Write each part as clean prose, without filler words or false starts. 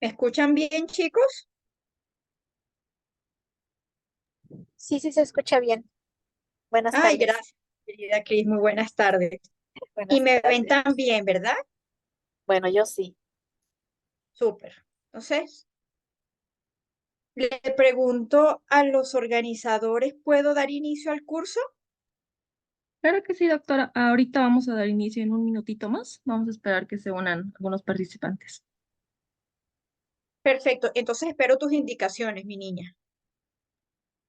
¿Me escuchan bien, chicos? Sí, sí, se escucha bien. Buenas Ay, tardes. gracias, querida Cris, muy buenas tardes. Y Buenas me ven tardes. también, ¿verdad? Bueno, yo sí. Súper. Entonces, le pregunto a los organizadores, ¿puedo dar inicio al curso? Claro que sí, doctora. Ahorita vamos a dar inicio en un minutito más. Vamos a esperar que se unan algunos participantes. Perfecto, entonces espero tus indicaciones, mi niña.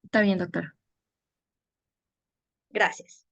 Está bien, doctora. Gracias.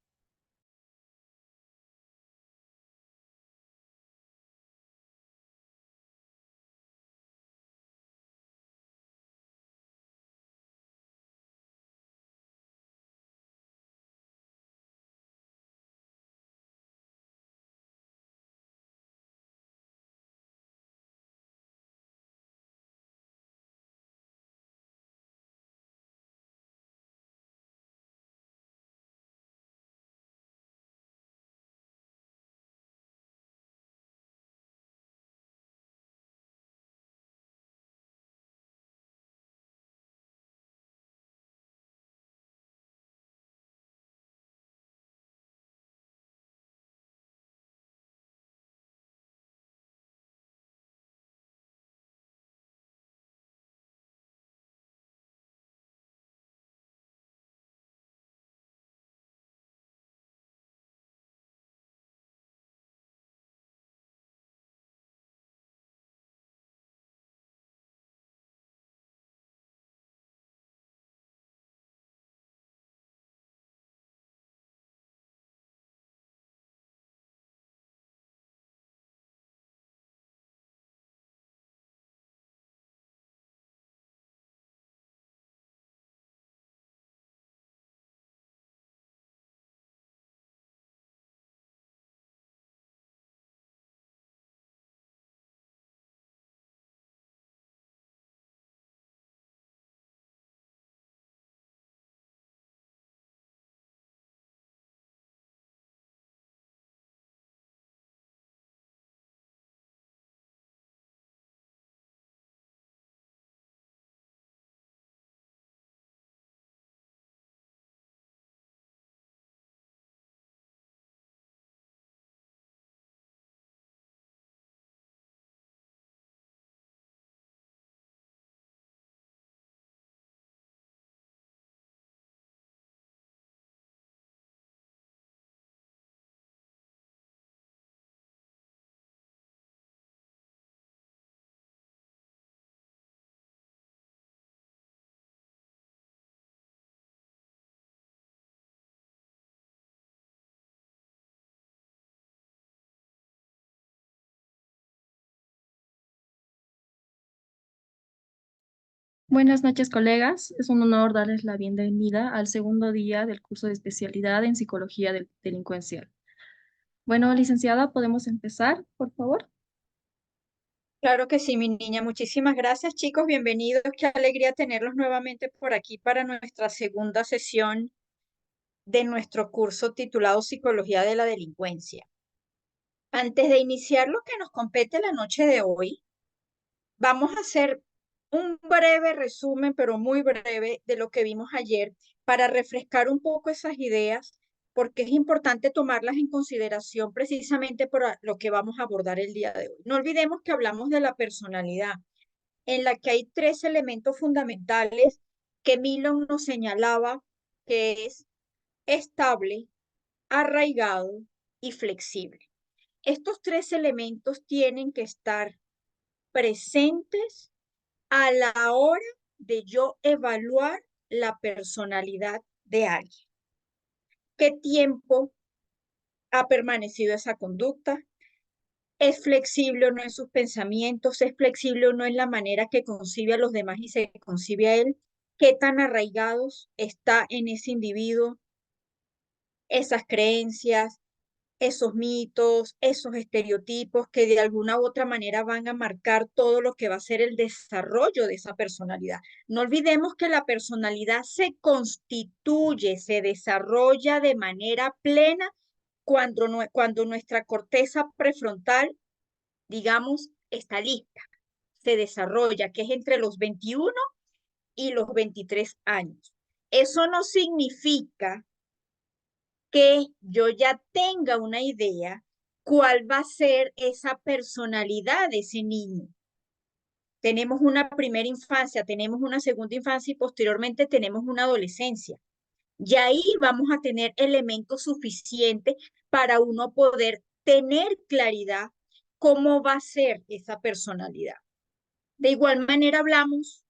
Buenas noches, colegas. Es un honor darles la bienvenida al segundo día del curso de especialidad en psicología delincuencial. Bueno, licenciada, ¿podemos empezar, por favor? Claro que sí, mi niña. Muchísimas gracias, chicos. Bienvenidos. Qué alegría tenerlos nuevamente por aquí para nuestra segunda sesión de nuestro curso titulado Psicología de la Delincuencia. Antes de iniciar lo que nos compete la noche de hoy, vamos a hacer un breve resumen, pero muy breve, de lo que vimos ayer para refrescar un poco esas ideas, porque es importante tomarlas en consideración precisamente por lo que vamos a abordar el día de hoy. No olvidemos que hablamos de la personalidad, en la que hay tres elementos fundamentales que Milon nos señalaba, que es estable, arraigado y flexible. Estos tres elementos tienen que estar presentes a la hora de yo evaluar la personalidad de alguien. ¿Qué tiempo ha permanecido esa conducta? ¿Es flexible o no en sus pensamientos? ¿Es flexible o no en la manera que concibe a los demás y se concibe a él? ¿Qué tan arraigados está en ese individuo esas creencias, esos mitos, esos estereotipos que de alguna u otra manera van a marcar todo lo que va a ser el desarrollo de esa personalidad? No olvidemos que la personalidad se constituye, se desarrolla de manera plena cuando nuestra corteza prefrontal, digamos, está lista. se desarrolla, que es entre los 21 y los 23 años. Eso no significa que yo ya tenga una idea cuál va a ser esa personalidad de ese niño. Tenemos una primera infancia, tenemos una segunda infancia y posteriormente tenemos una adolescencia. Y ahí vamos a tener elementos suficientes para uno poder tener claridad cómo va a ser esa personalidad. De igual manera hablamos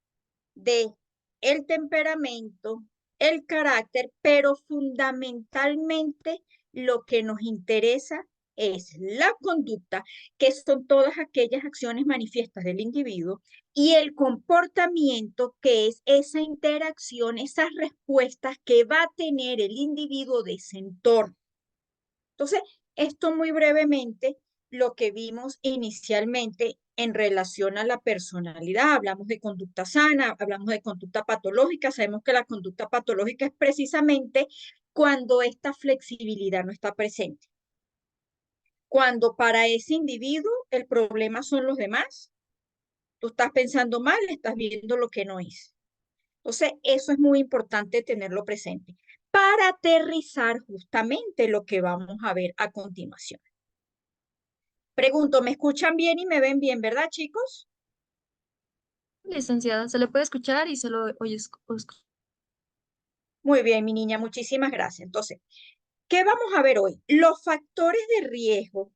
de el temperamento, el carácter, pero fundamentalmente lo que nos interesa es la conducta, que son todas aquellas acciones manifiestas del individuo, y el comportamiento, que es esa interacción, esas respuestas que va a tener el individuo de ese entorno. Entonces, esto muy brevemente lo que vimos inicialmente en relación a la personalidad. Hablamos de conducta sana, hablamos de conducta patológica. Sabemos que la conducta patológica es precisamente cuando esta flexibilidad no está presente. Cuando para ese individuo el problema son los demás, tú estás pensando mal, estás viendo lo que no es. Entonces, eso es muy importante tenerlo presente para aterrizar justamente lo que vamos a ver a continuación. Pregunto, ¿me escuchan bien y me ven bien, verdad, chicos? Licenciada, se le puede escuchar y se lo oye. Muy bien, mi niña, muchísimas gracias. Entonces, ¿qué vamos a ver hoy? Los factores de riesgo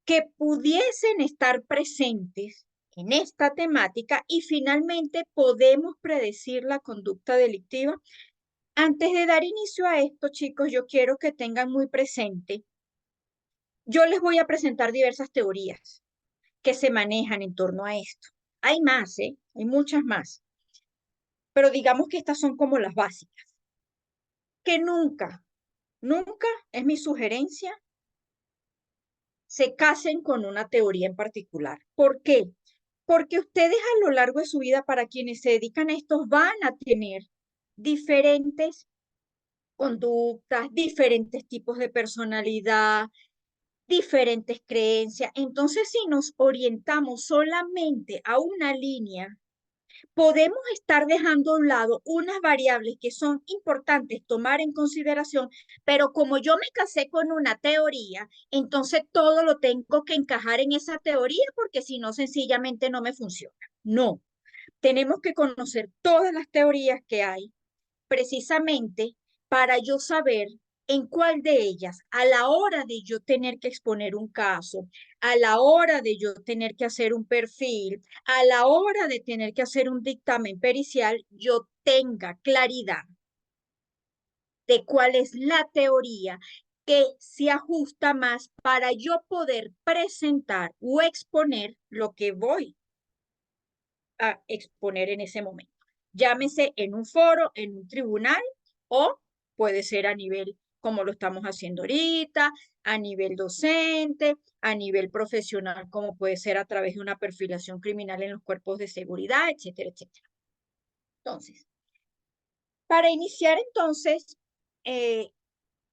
que pudiesen estar presentes en esta temática y finalmente podemos predecir la conducta delictiva. Antes de dar inicio a esto, chicos, yo quiero que tengan muy presente, yo les voy a presentar diversas teorías que se manejan en torno a esto. Hay más, ¿eh? Hay muchas más, pero digamos que estas son como las básicas. Que nunca, nunca, es mi sugerencia, se casen con una teoría en particular. ¿Por qué? Porque ustedes a lo largo de su vida, para quienes se dedican a esto, van a tener diferentes conductas, diferentes tipos de personalidad, diferentes creencias. Entonces, si nos orientamos solamente a una línea, podemos estar dejando a un lado unas variables que son importantes tomar en consideración, pero como yo me casé con una teoría, entonces todo lo tengo que encajar en esa teoría porque si no, sencillamente no me funciona. No, tenemos que conocer todas las teorías que hay precisamente para yo saber en cuál de ellas, a la hora de yo tener que exponer un caso, a la hora de yo tener que hacer un perfil, a la hora de tener que hacer un dictamen pericial, yo tenga claridad de cuál es la teoría que se ajusta más para yo poder presentar o exponer lo que voy a exponer en ese momento. Llámese en un foro, en un tribunal o puede ser a nivel como lo estamos haciendo ahorita, a nivel docente, a nivel profesional, como puede ser a través de una perfilación criminal en los cuerpos de seguridad, etcétera, etcétera. Entonces, para iniciar entonces,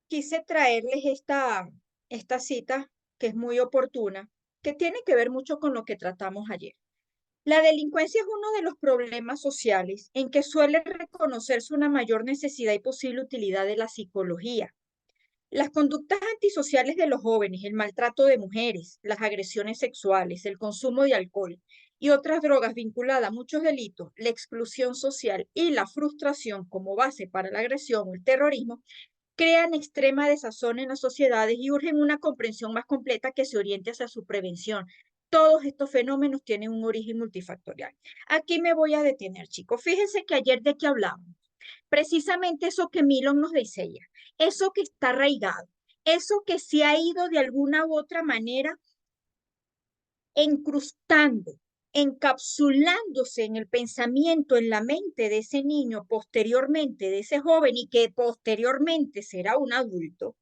quise traerles esta cita que es muy oportuna, que tiene que ver mucho con lo que tratamos ayer. La delincuencia es uno de los problemas sociales en que suele reconocerse una mayor necesidad y posible utilidad de la psicología. Las conductas antisociales de los jóvenes, el maltrato de mujeres, las agresiones sexuales, el consumo de alcohol y otras drogas vinculadas a muchos delitos, la exclusión social y la frustración como base para la agresión o el terrorismo, crean extrema desazón en las sociedades y urgen una comprensión más completa que se oriente hacia su prevención. Todos estos fenómenos tienen un origen multifactorial. Aquí me voy a detener, chicos. Fíjense que ayer de qué hablamos. Precisamente eso que Milon nos decía, eso que está arraigado, eso que se ha ido de alguna u otra manera encrustando, encapsulándose en el pensamiento, en la mente de ese niño, posteriormente de ese joven y que posteriormente será un adulto,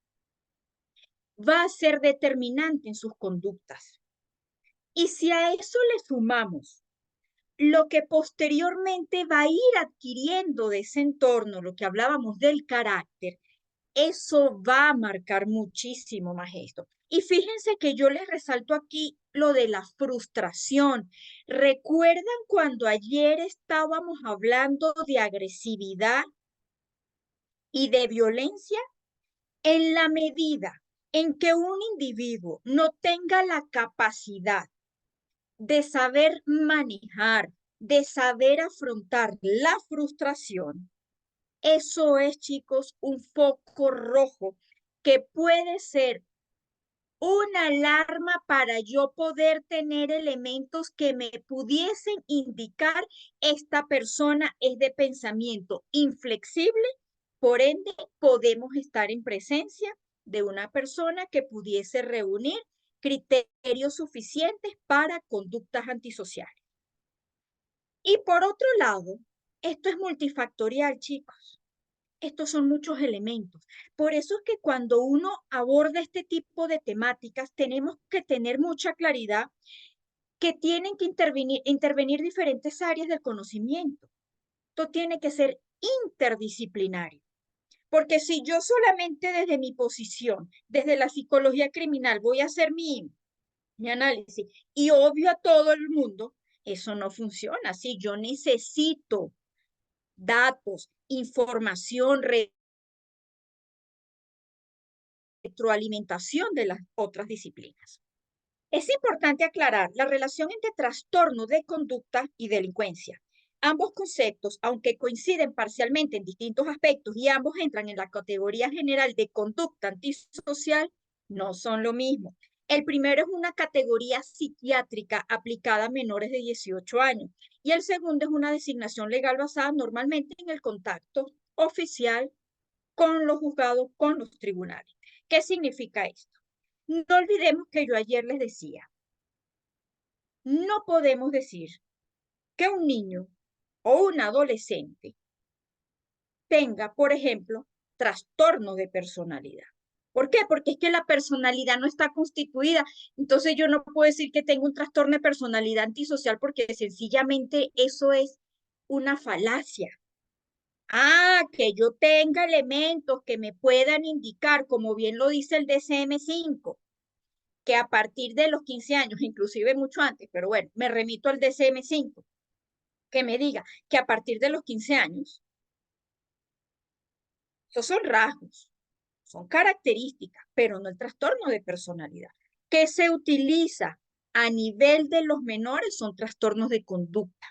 va a ser determinante en sus conductas. Y si a eso le sumamos lo que posteriormente va a ir adquiriendo de ese entorno, lo que hablábamos del carácter, eso va a marcar muchísimo más esto. Y fíjense que yo les resalto aquí lo de la frustración. ¿Recuerdan cuando ayer estábamos hablando de agresividad y de violencia? En la medida en que un individuo no tenga la capacidad de saber manejar, de saber afrontar la frustración, eso es, chicos, un foco rojo que puede ser una alarma para yo poder tener elementos que me pudiesen indicar esta persona es de pensamiento inflexible, por ende podemos estar en presencia de una persona que pudiese reunir criterios suficientes para conductas antisociales. Y por otro lado, esto es multifactorial, chicos. Estos son muchos elementos. Por eso es que cuando uno aborda este tipo de temáticas, tenemos que tener mucha claridad que tienen que intervenir diferentes áreas del conocimiento. Esto tiene que ser interdisciplinario. Porque si yo solamente desde mi posición, desde la psicología criminal, voy a hacer mi análisis y obvio a todo el mundo, eso no funciona así. Yo necesito datos, información, retroalimentación de las otras disciplinas. Es importante aclarar la relación entre trastorno de conducta y delincuencia. Ambos conceptos, aunque coinciden parcialmente en distintos aspectos y ambos entran en la categoría general de conducta antisocial, no son lo mismo. El primero es una categoría psiquiátrica aplicada a menores de 18 años y el segundo es una designación legal basada normalmente en el contacto oficial con los juzgados, con los tribunales. ¿Qué significa esto? No olvidemos que yo ayer les decía, no podemos decir que un niño o un adolescente tenga, por ejemplo, trastorno de personalidad. ¿Por qué? Porque es que la personalidad no está constituida. Entonces yo no puedo decir que tengo un trastorno de personalidad antisocial porque sencillamente eso es una falacia. Ah, que yo tenga elementos que me puedan indicar, como bien lo dice el DSM-5, que a partir de los 15 años, inclusive mucho antes, pero bueno, me remito al DSM-5, que me diga que a partir de los 15 años, esos son rasgos, son características, pero no el trastorno de personalidad. ¿Qué se utiliza a nivel de los menores? Son trastornos de conducta.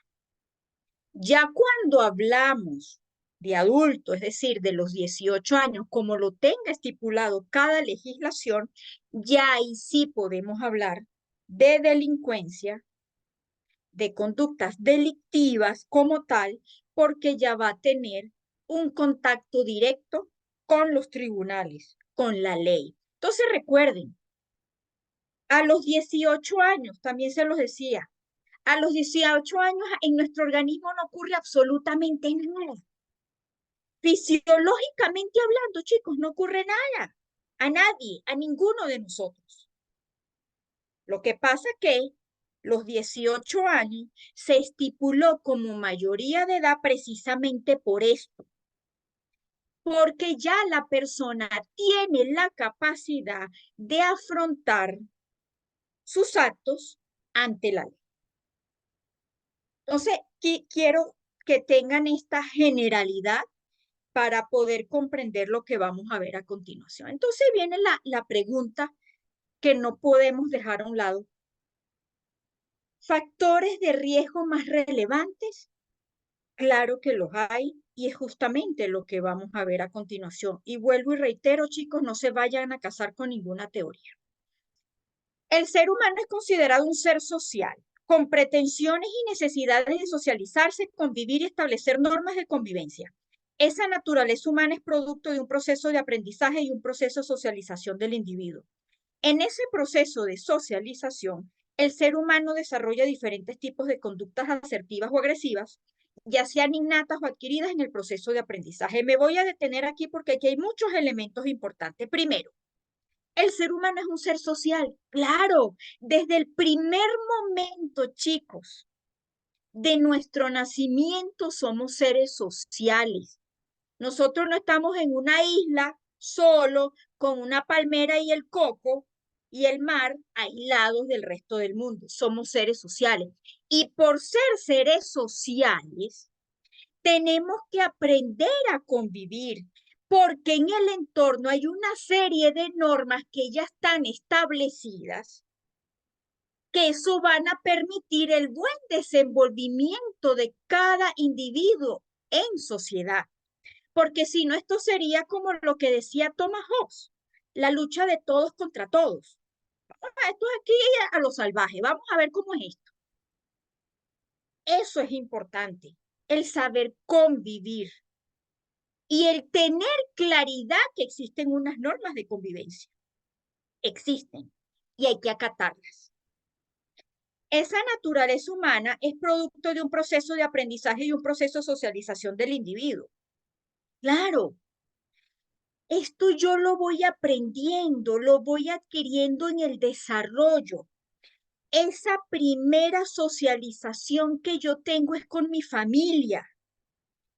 Ya cuando hablamos de adultos, es decir, de los 18 años, como lo tenga estipulado cada legislación, ya ahí sí podemos hablar de delincuencia, de conductas delictivas como tal, porque ya va a tener un contacto directo con los tribunales, con la ley. Entonces recuerden, a los 18 años, también se los decía, a los 18 años en nuestro organismo no ocurre absolutamente nada. Fisiológicamente hablando, chicos, no ocurre nada. A nadie, a ninguno de nosotros. Lo que pasa es que los 18 años se estipuló como mayoría de edad precisamente por esto. Porque ya la persona tiene la capacidad de afrontar sus actos ante la ley. Entonces, quiero que tengan esta generalidad para poder comprender lo que vamos a ver a continuación. Entonces viene la pregunta que no podemos dejar a un lado. ¿Factores de riesgo más relevantes? Claro que los hay y es justamente lo que vamos a ver a continuación. Y vuelvo y reitero, chicos, no se vayan a casar con ninguna teoría. El ser humano es considerado un ser social, con pretensiones y necesidades de socializarse, convivir y establecer normas de convivencia. Esa naturaleza humana es producto de un proceso de aprendizaje y un proceso de socialización del individuo. En ese proceso de socialización, el ser humano desarrolla diferentes tipos de conductas asertivas o agresivas, ya sean innatas o adquiridas en el proceso de aprendizaje. Me voy a detener aquí porque aquí hay muchos elementos importantes. Primero, el ser humano es un ser social, claro, desde el primer momento, chicos, de nuestro nacimiento somos seres sociales. Nosotros no estamos en una isla solo con una palmera y el coco y el mar aislados del resto del mundo. Somos seres sociales. Y por ser seres sociales, tenemos que aprender a convivir, porque en el entorno hay una serie de normas que ya están establecidas, que eso van a permitir el buen desenvolvimiento de cada individuo en sociedad. Porque si no, esto sería como lo que decía Thomas Hobbes, la lucha de todos contra todos. Esto es aquí a lo salvaje, vamos a ver cómo es esto. Eso es importante, el saber convivir y el tener claridad que existen unas normas de convivencia. Existen y hay que acatarlas. Esa naturaleza humana es producto de un proceso de aprendizaje y un proceso de socialización del individuo. Claro, esto yo lo voy aprendiendo, lo voy adquiriendo en el desarrollo. Esa primera socialización que yo tengo es con mi familia.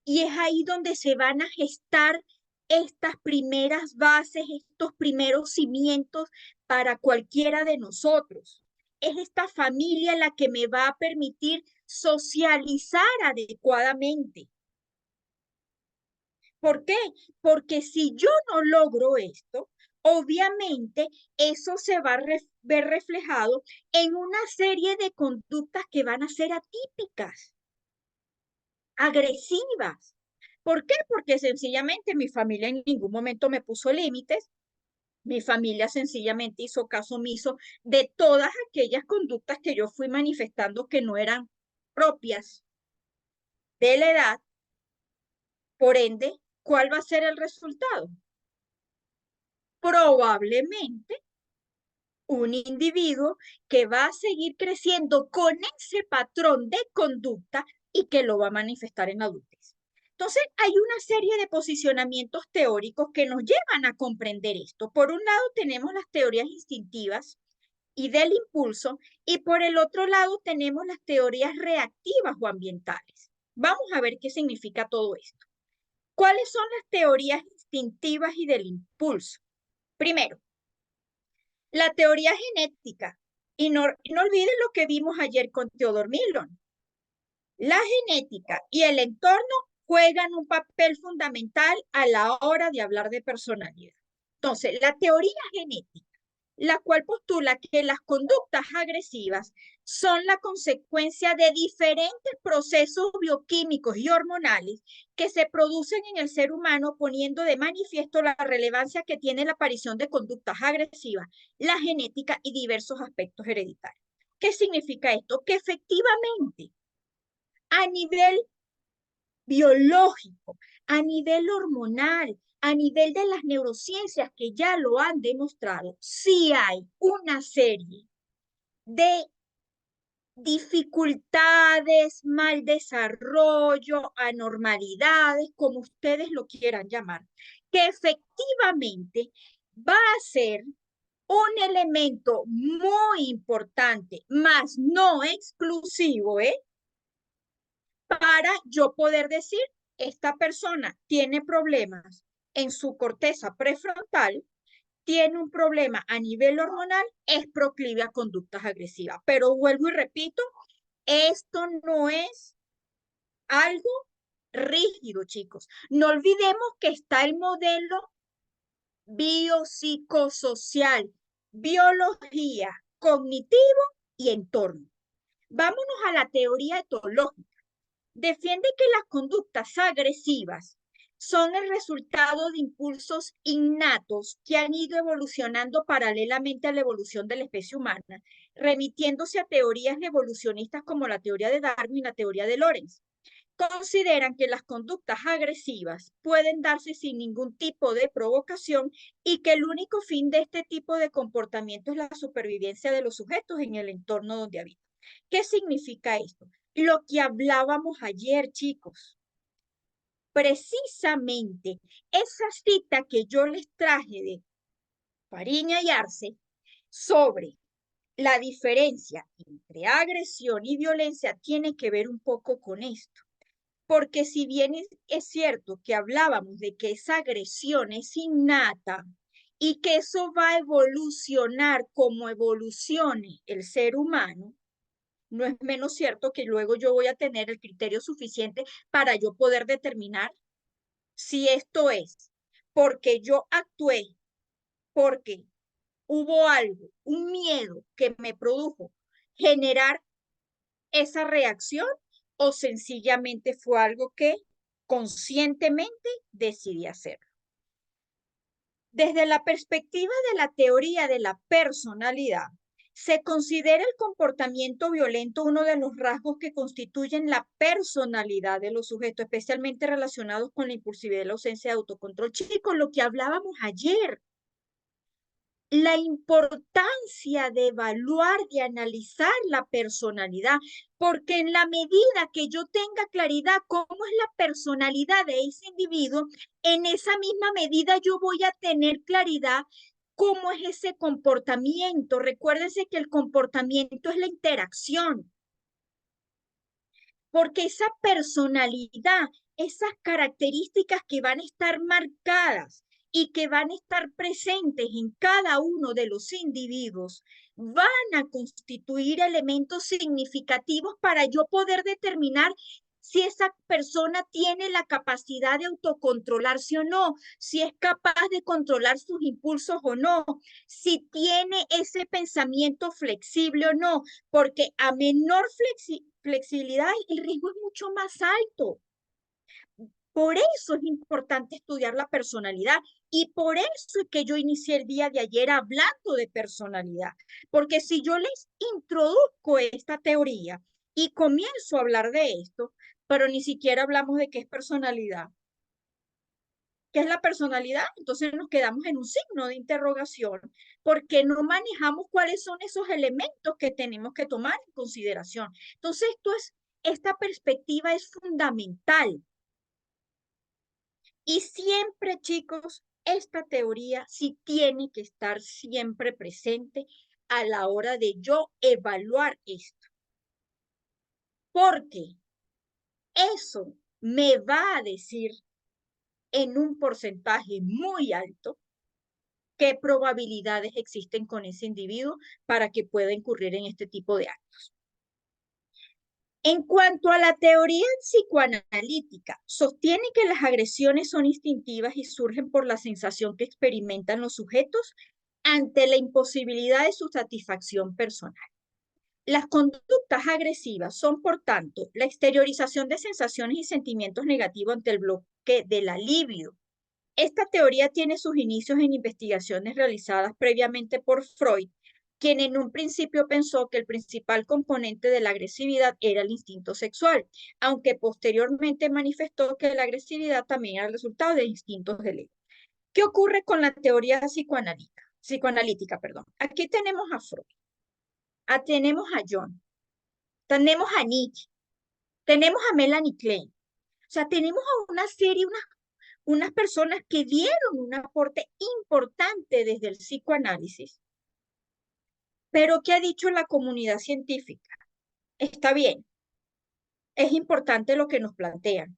Y es ahí donde se van a gestar estas primeras bases, estos primeros cimientos para cualquiera de nosotros. Es esta familia la que me va a permitir socializar adecuadamente. ¿Por qué? Porque si yo no logro esto, obviamente eso se va a ver reflejado en una serie de conductas que van a ser atípicas, agresivas. ¿Por qué? Porque sencillamente mi familia en ningún momento me puso límites. Mi familia sencillamente hizo caso omiso de todas aquellas conductas que yo fui manifestando que no eran propias de la edad. Por ende, ¿cuál va a ser el resultado? Probablemente un individuo que va a seguir creciendo con ese patrón de conducta y que lo va a manifestar en la adultez. Entonces, hay una serie de posicionamientos teóricos que nos llevan a comprender esto. Por un lado, tenemos las teorías instintivas y del impulso, y por el otro lado, tenemos las teorías reactivas o ambientales. Vamos a ver qué significa todo esto. ¿Cuáles son las teorías instintivas y del impulso? Primero, la teoría genética. Y no olviden lo que vimos ayer con Theodore Millon. La genética y el entorno juegan un papel fundamental a la hora de hablar de personalidad. Entonces, la teoría genética, la cual postula que las conductas agresivas son la consecuencia de diferentes procesos bioquímicos y hormonales que se producen en el ser humano, poniendo de manifiesto la relevancia que tiene la aparición de conductas agresivas, la genética y diversos aspectos hereditarios. ¿Qué significa esto? Que efectivamente, a nivel biológico, a nivel hormonal, a nivel de las neurociencias que ya lo han demostrado, sí hay una serie de dificultades, mal desarrollo, anormalidades, como ustedes lo quieran llamar, que efectivamente va a ser un elemento muy importante, más no exclusivo, para yo poder decir, esta persona tiene problemas en su corteza prefrontal, tiene un problema a nivel hormonal, es proclive a conductas agresivas. Pero vuelvo y repito, esto no es algo rígido, chicos. No olvidemos que está el modelo biopsicosocial, biología, cognitivo y entorno. Vámonos a la teoría etológica. Defiende que las conductas agresivas son el resultado de impulsos innatos que han ido evolucionando paralelamente a la evolución de la especie humana, remitiéndose a teorías evolucionistas como la teoría de Darwin y la teoría de Lorenz. Consideran que las conductas agresivas pueden darse sin ningún tipo de provocación y que el único fin de este tipo de comportamiento es la supervivencia de los sujetos en el entorno donde habitan. ¿Qué significa esto? Lo que hablábamos ayer, chicos. Precisamente esa cita que yo les traje de Fariña y Arce sobre la diferencia entre agresión y violencia tiene que ver un poco con esto. Porque si bien es cierto que hablábamos de que esa agresión es innata y que eso va a evolucionar como evolucione el ser humano, no es menos cierto que luego yo voy a tener el criterio suficiente para yo poder determinar si esto es porque yo actué, porque hubo algo, un miedo que me produjo generar esa reacción o sencillamente fue algo que conscientemente decidí hacer. Desde la perspectiva de la teoría de la personalidad, se considera el comportamiento violento uno de los rasgos que constituyen la personalidad de los sujetos, especialmente relacionados con la impulsividad y la ausencia de autocontrol. Chicos, lo que hablábamos ayer, la importancia de evaluar, de analizar la personalidad, porque en la medida que yo tenga claridad cómo es la personalidad de ese individuo, en esa misma medida yo voy a tener claridad cómo es ese comportamiento. Recuérdense que el comportamiento es la interacción, porque esa personalidad, esas características que van a estar marcadas y que van a estar presentes en cada uno de los individuos, van a constituir elementos significativos para yo poder determinar si esa persona tiene la capacidad de autocontrolarse o no, si es capaz de controlar sus impulsos o no, si tiene ese pensamiento flexible o no, porque a menor flexibilidad el riesgo es mucho más alto. Por eso es importante estudiar la personalidad y por eso es que yo inicié el día de ayer hablando de personalidad, porque si yo les introduzco esta teoría y comienzo a hablar de esto, pero ni siquiera hablamos de qué es personalidad, qué es la personalidad, entonces nos quedamos en un signo de interrogación porque no manejamos cuáles son esos elementos que tenemos que tomar en consideración. Entonces, esta perspectiva es fundamental. Y siempre, chicos, esta teoría sí tiene que estar siempre presente a la hora de yo evaluar esto. Porque eso me va a decir en un porcentaje muy alto qué probabilidades existen con ese individuo para que pueda incurrir en este tipo de actos. En cuanto a la teoría psicoanalítica, sostiene que las agresiones son instintivas y surgen por la sensación que experimentan los sujetos ante la imposibilidad de su satisfacción personal. Las conductas agresivas son, por tanto, la exteriorización de sensaciones y sentimientos negativos ante el bloque de la libido. Esta teoría tiene sus inicios en investigaciones realizadas previamente por Freud, quien en un principio pensó que el principal componente de la agresividad era el instinto sexual, aunque posteriormente manifestó que la agresividad también era el resultado de instintos del ego. ¿Qué ocurre con la teoría psicoanalítica? Aquí tenemos a Freud, tenemos a Jung, tenemos a Nietzsche, tenemos a Melanie Klein. O sea, tenemos a una serie, unas personas que dieron un aporte importante desde el psicoanálisis. Pero ¿qué ha dicho la comunidad científica? Está bien, es importante lo que nos plantean,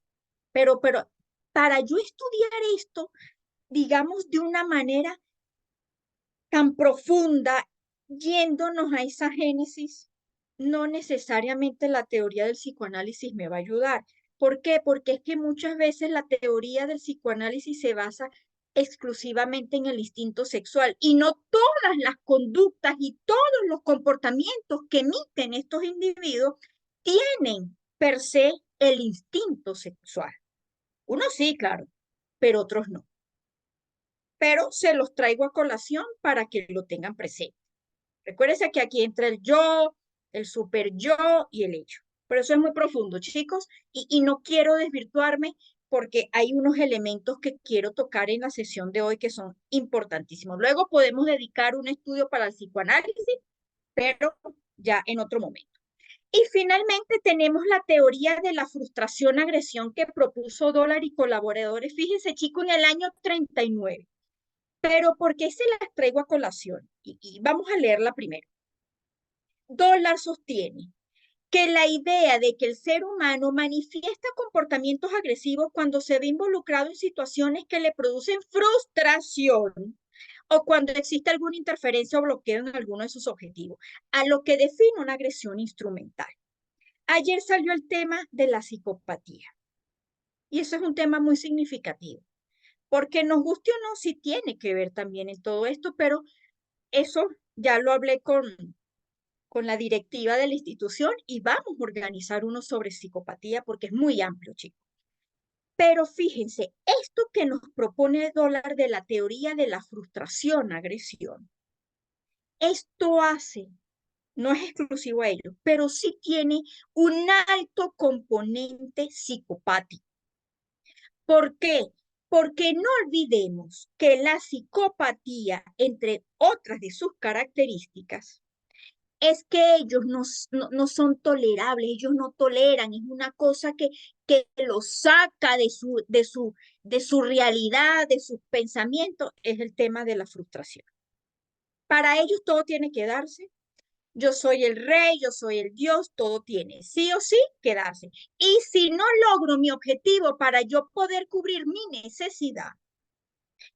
pero para yo estudiar esto, digamos, de una manera tan profunda, yéndonos a esa génesis, no necesariamente la teoría del psicoanálisis me va a ayudar. ¿Por qué? Porque es que muchas veces la teoría del psicoanálisis se basa exclusivamente en el instinto sexual y no todas las conductas y todos los comportamientos que emiten estos individuos tienen per se el instinto sexual. Unos sí, claro, pero otros no. Pero se los traigo a colación para que lo tengan presente. Recuérdense que aquí entra el yo, el super yo y el ello. Pero eso es muy profundo, chicos, y no quiero desvirtuarme porque hay unos elementos que quiero tocar en la sesión de hoy que son importantísimos. Luego podemos dedicar un estudio para el psicoanálisis, pero ya en otro momento. Y finalmente tenemos la teoría de la frustración-agresión que propuso Dollar y colaboradores. Fíjense, chicos, en el año 39. Pero ¿por qué se las traigo a colación? Y vamos a leerla primero. Dollar sostiene que la idea de que el ser humano manifiesta comportamientos agresivos cuando se ve involucrado en situaciones que le producen frustración o cuando existe alguna interferencia o bloqueo en alguno de sus objetivos, a lo que define una agresión instrumental. Ayer salió el tema de la psicopatía y eso es un tema muy significativo, porque nos guste o no, sí tiene que ver también en todo esto, pero eso ya lo hablé con la directiva de la institución y vamos a organizar uno sobre psicopatía porque es muy amplio, chicos. Pero fíjense, esto que nos propone Dólar de la teoría de la frustración, agresión, esto hace, no es exclusivo a ello, pero sí tiene un alto componente psicopático. ¿Por qué? Porque no olvidemos que la psicopatía, entre otras de sus características, es que ellos no son tolerables, ellos no toleran, es una cosa que los saca de su realidad, de sus pensamientos, es el tema de la frustración. Para ellos todo tiene que darse. Yo soy el rey, yo soy el Dios, todo tiene sí o sí que darse. Y si no logro mi objetivo para yo poder cubrir mi necesidad,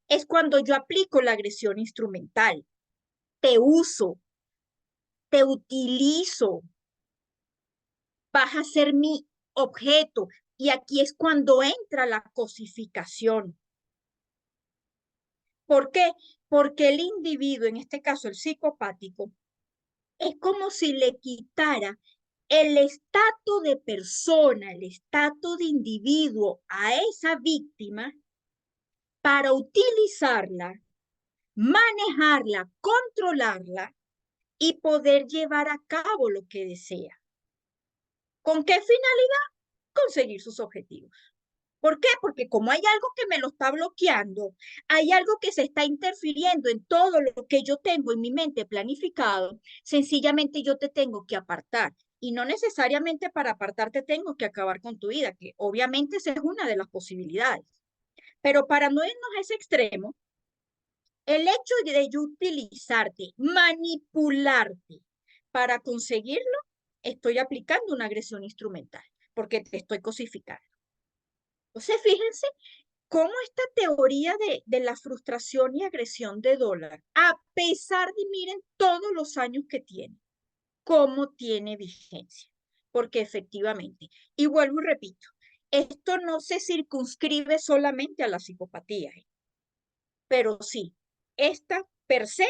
es cuando yo aplico la agresión instrumental. Te uso, te utilizo, vas a ser mi objeto. Y aquí es cuando entra la cosificación. ¿Por qué? Porque el individuo, en este caso el psicopático, es como si le quitara el estatus de persona, el estatus de individuo a esa víctima para utilizarla, manejarla, controlarla y poder llevar a cabo lo que desea. ¿Con qué finalidad? Conseguir sus objetivos. ¿Por qué? Porque como hay algo que me lo está bloqueando, hay algo que se está interfiriendo en todo lo que yo tengo en mi mente planificado, sencillamente yo te tengo que apartar. Y no necesariamente para apartarte tengo que acabar con tu vida, que obviamente esa es una de las posibilidades. Pero para no irnos a ese extremo, el hecho de yo utilizarte, manipularte para conseguirlo, estoy aplicando una agresión instrumental, porque te estoy cosificando. Entonces, fíjense cómo esta teoría de la frustración y agresión de Dólar, a pesar de, miren, todos los años que tiene, cómo tiene vigencia. Porque efectivamente, y vuelvo y repito, esto no se circunscribe solamente a la psicopatía, pero sí, esta per se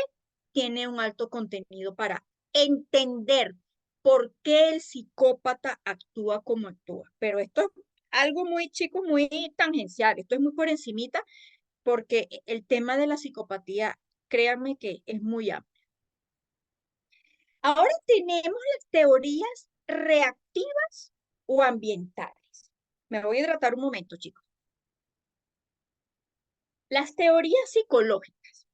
tiene un alto contenido para entender por qué el psicópata actúa como actúa. Pero esto es algo muy chico, muy tangencial, esto es muy por encimita, porque el tema de la psicopatía, créanme que es muy amplio. Ahora tenemos las teorías reactivas o ambientales. Me voy a hidratar un momento, chicos. Las teorías psicológicas.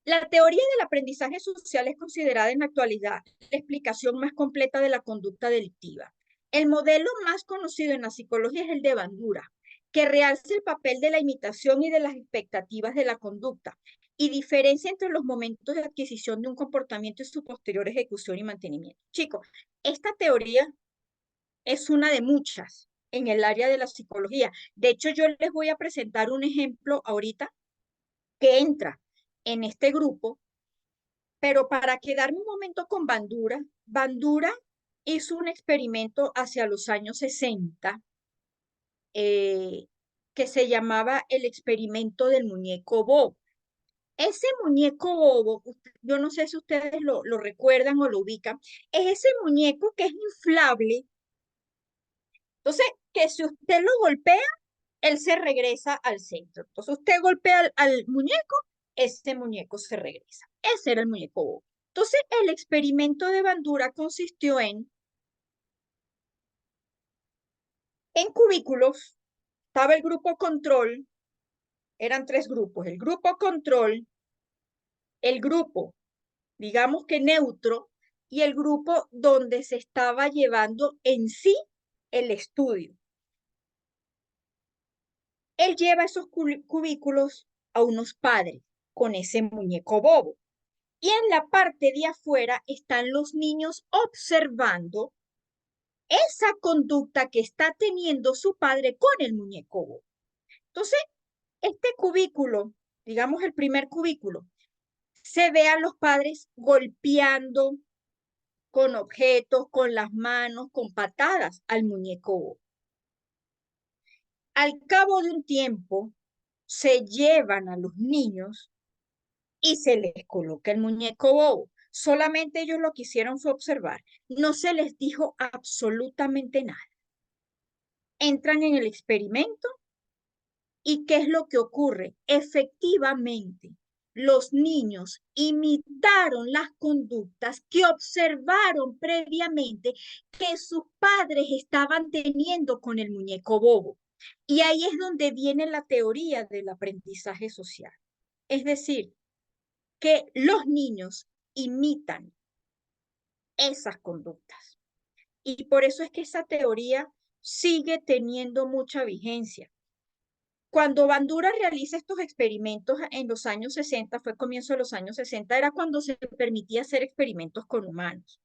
La teoría del aprendizaje social es considerada en la actualidad la explicación más completa de la conducta delictiva. El modelo más conocido en la psicología es el de Bandura, que realza el papel de la imitación y de las expectativas de la conducta y diferencia entre los momentos de adquisición de un comportamiento y su posterior ejecución y mantenimiento. Chicos, esta teoría es una de muchas en el área de la psicología. De hecho, yo les voy a presentar un ejemplo ahorita que entra en este grupo, pero para quedarme un momento con Bandura, Bandura hizo un experimento hacia los años 60 eh, que se llamaba el experimento del muñeco bobo. Ese muñeco bobo, yo no sé si ustedes lo recuerdan o lo ubican, es ese muñeco que es inflable. Entonces, que si usted lo golpea, él se regresa al centro. Entonces, usted golpea al muñeco, ese muñeco se regresa. Ese era el muñeco bobo. Entonces, el experimento de Bandura consistió en cubículos. Estaba el grupo control, eran tres grupos. El grupo control, el grupo, digamos que neutro, y el grupo donde se estaba llevando en sí el estudio. Él lleva esos cubículos a unos padres con ese muñeco bobo. Y en la parte de afuera están los niños observando esa conducta que está teniendo su padre con el muñeco bobo. Entonces, este cubículo digamos el primer cubículo, se ve a los padres golpeando con objetos, con las manos, con patadas al muñeco bobo. Al cabo de un tiempo, se llevan a los niños y se les coloca el muñeco bobo. Solamente ellos lo que hicieron fue observar. No se les dijo absolutamente nada. Entran en el experimento y ¿qué es lo que ocurre? Efectivamente, los niños imitaron las conductas que observaron previamente que sus padres estaban teniendo con el muñeco bobo. Y ahí es donde viene la teoría del aprendizaje social. Es decir, que los niños imitan esas conductas. Y por eso es que esa teoría sigue teniendo mucha vigencia. Cuando Bandura realiza estos experimentos en los años 60, fue comienzo de los años 60, era cuando se permitía hacer experimentos con humanos.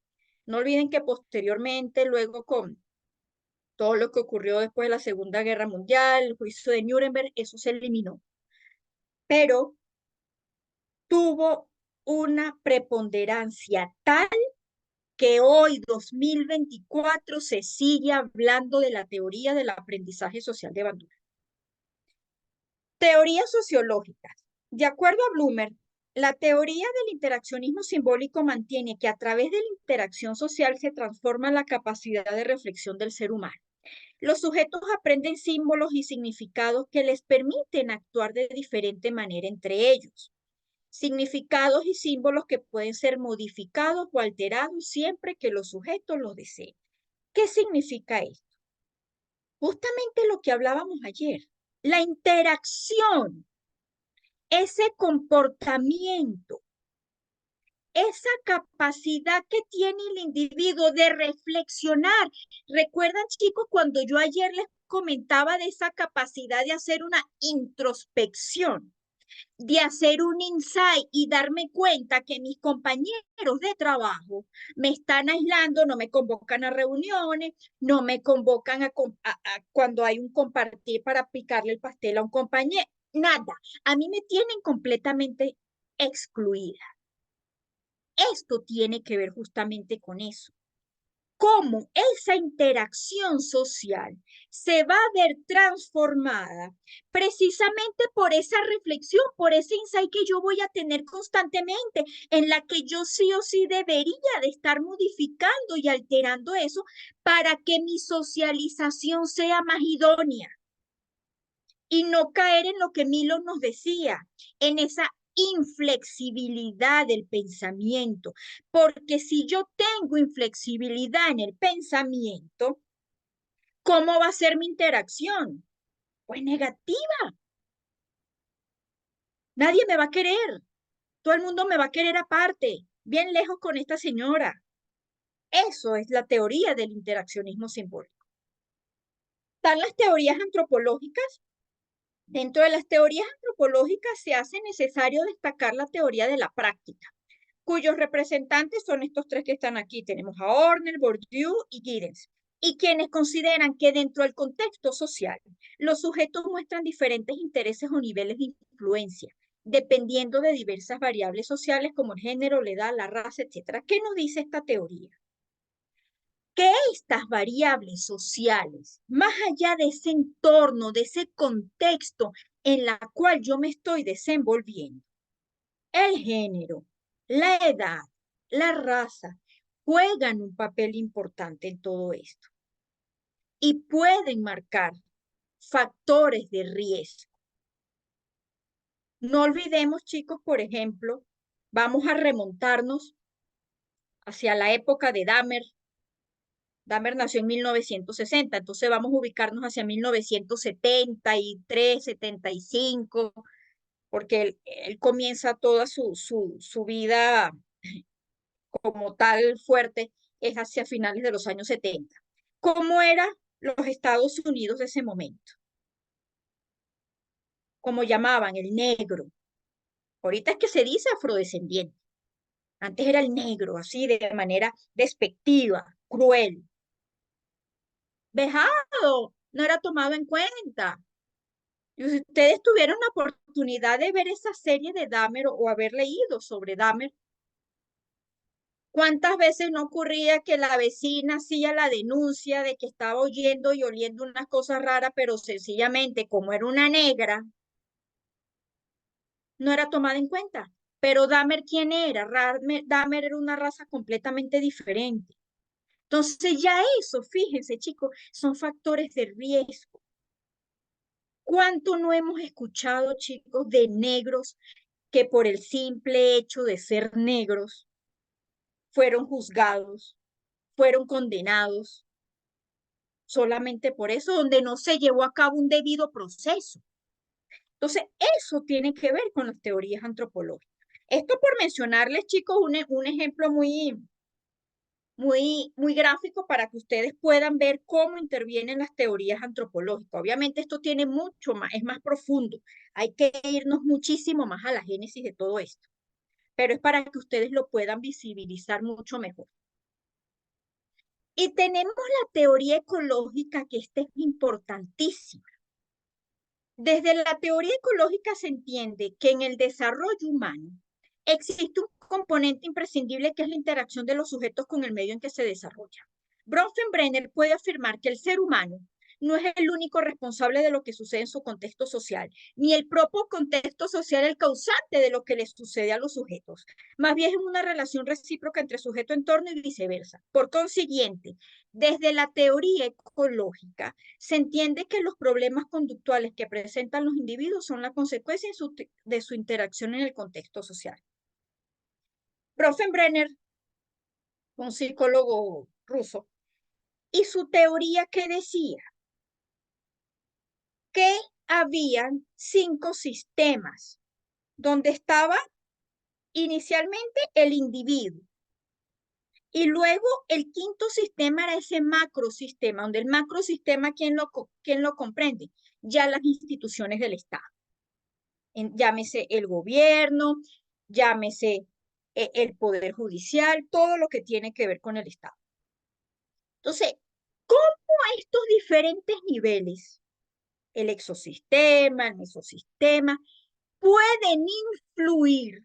No olviden que posteriormente, luego con todo lo que ocurrió después de la Segunda Guerra Mundial, el juicio de Nuremberg, eso se eliminó. Pero tuvo una preponderancia tal que hoy, 2024, se sigue hablando de la teoría del aprendizaje social de Bandura. Teorías sociológicas. De acuerdo a Blumer, la teoría del interaccionismo simbólico mantiene que a través de la interacción social se transforma la capacidad de reflexión del ser humano. Los sujetos aprenden símbolos y significados que les permiten actuar de diferente manera entre ellos. Significados y símbolos que pueden ser modificados o alterados siempre que los sujetos los deseen. ¿Qué significa esto? Justamente lo que hablábamos ayer, la interacción, ese comportamiento, esa capacidad que tiene el individuo de reflexionar. ¿Recuerdan, chicos, cuando yo ayer les comentaba de esa capacidad de hacer una introspección, de hacer un insight y darme cuenta que mis compañeros de trabajo me están aislando, no me convocan a reuniones, no me convocan a cuando hay un compartir para picarle el pastel a un compañero? Nada, a mí me tienen completamente excluida. Esto tiene que ver justamente con eso. Cómo esa interacción social se va a ver transformada precisamente por esa reflexión, por ese insight que yo voy a tener constantemente, en la que yo sí o sí debería de estar modificando y alterando eso para que mi socialización sea más idónea y no caer en lo que Milo nos decía, en esa inflexibilidad del pensamiento, porque si yo tengo inflexibilidad en el pensamiento, ¿cómo va a ser mi interacción? Pues negativa. Nadie me va a querer. Todo el mundo me va a querer aparte, bien lejos con esta señora. Eso es la teoría del interaccionismo simbólico. Están las teorías antropológicas. Dentro de las teorías antropológicas se hace necesario destacar la teoría de la práctica, cuyos representantes son estos tres que están aquí. Tenemos a Horner, Bourdieu y Giddens, y quienes consideran que dentro del contexto social, los sujetos muestran diferentes intereses o niveles de influencia, dependiendo de diversas variables sociales como el género, la edad, la raza, etc. ¿Qué nos dice esta teoría? Que estas variables sociales, más allá de ese entorno, de ese contexto en la cual yo me estoy desenvolviendo, el género, la edad, la raza, juegan un papel importante en todo esto y pueden marcar factores de riesgo. No olvidemos, chicos, por ejemplo, vamos a remontarnos hacia la época de Dahmer. Dahmer nació en 1960, entonces vamos a ubicarnos hacia 1973, 75, porque él comienza toda su vida como tal fuerte, es hacia finales de los años 70. ¿Cómo eran los Estados Unidos de ese momento? Como llamaban el negro. Ahorita es que se dice afrodescendiente. Antes era el negro, así de manera despectiva, cruel. Vejado, no era tomado en cuenta. Y si ustedes tuvieron la oportunidad de ver esa serie de Dahmer o haber leído sobre Dahmer, ¿cuántas veces no ocurría que la vecina hacía la denuncia de que estaba oyendo y oliendo unas cosas raras, pero sencillamente como era una negra, no era tomada en cuenta? Pero Dahmer, ¿quién era? Dahmer era una raza completamente diferente. Entonces ya eso, fíjense chicos, son factores de riesgo. ¿Cuánto no hemos escuchado, chicos, de negros que por el simple hecho de ser negros fueron juzgados, fueron condenados, solamente por eso, donde no se llevó a cabo un debido proceso? Entonces, eso tiene que ver con las teorías antropológicas. Esto por mencionarles, chicos, un ejemplo muy gráfico para que ustedes puedan ver cómo intervienen las teorías antropológicas. Obviamente esto tiene mucho más, es más profundo. Hay que irnos muchísimo más a la génesis de todo esto, pero es para que ustedes lo puedan visibilizar mucho mejor. Y tenemos la teoría ecológica, que esta es importantísima. Desde la teoría ecológica se entiende que en el desarrollo humano existe un componente imprescindible, que es la interacción de los sujetos con el medio en que se desarrolla. Bronfenbrenner puede afirmar que el ser humano no es el único responsable de lo que sucede en su contexto social, ni el propio contexto social el causante de lo que les sucede a los sujetos. Más bien es una relación recíproca entre sujeto-entorno y viceversa. Por consiguiente, desde la teoría ecológica, se entiende que los problemas conductuales que presentan los individuos son la consecuencia de su interacción en el contexto social. Bronfenbrenner, un psicólogo ruso, y su teoría, que decía que habían 5 sistemas, donde estaba inicialmente el individuo, y luego el quinto sistema era ese macrosistema, donde el macrosistema, ¿quién lo comprende? Ya las instituciones del Estado. Llámese el gobierno, llámese el poder judicial, todo lo que tiene que ver con el Estado. Entonces, ¿cómo estos diferentes niveles, el exosistema, el mesosistema, pueden influir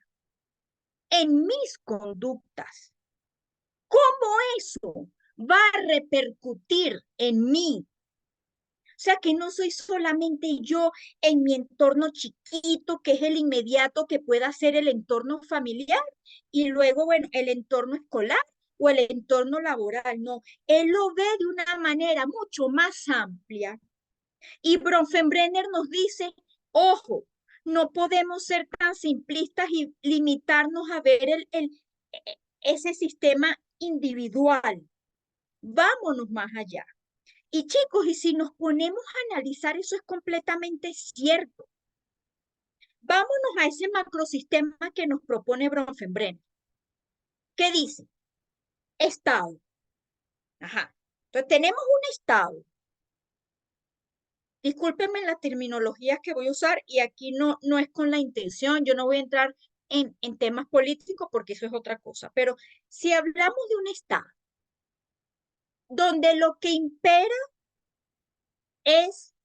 en mis conductas? ¿Cómo eso va a repercutir en mí? O sea, que no soy solamente yo en mi entorno chiquito, que es el inmediato, que pueda ser el entorno familiar, y luego, bueno, el entorno escolar o el entorno laboral. No, él lo ve de una manera mucho más amplia. Y Bronfenbrenner nos dice, ojo, no podemos ser tan simplistas y limitarnos a ver ese sistema individual. Vámonos más allá. Y chicos, y si nos ponemos a analizar, eso es completamente cierto. Vámonos a ese macrosistema que nos propone Bronfenbrenner. ¿Qué dice? Estado. Ajá. Entonces tenemos un estado. Discúlpenme la terminología que voy a usar, y aquí no es con la intención, yo no voy a entrar en temas políticos porque eso es otra cosa, pero si hablamos de un estado donde lo que impera es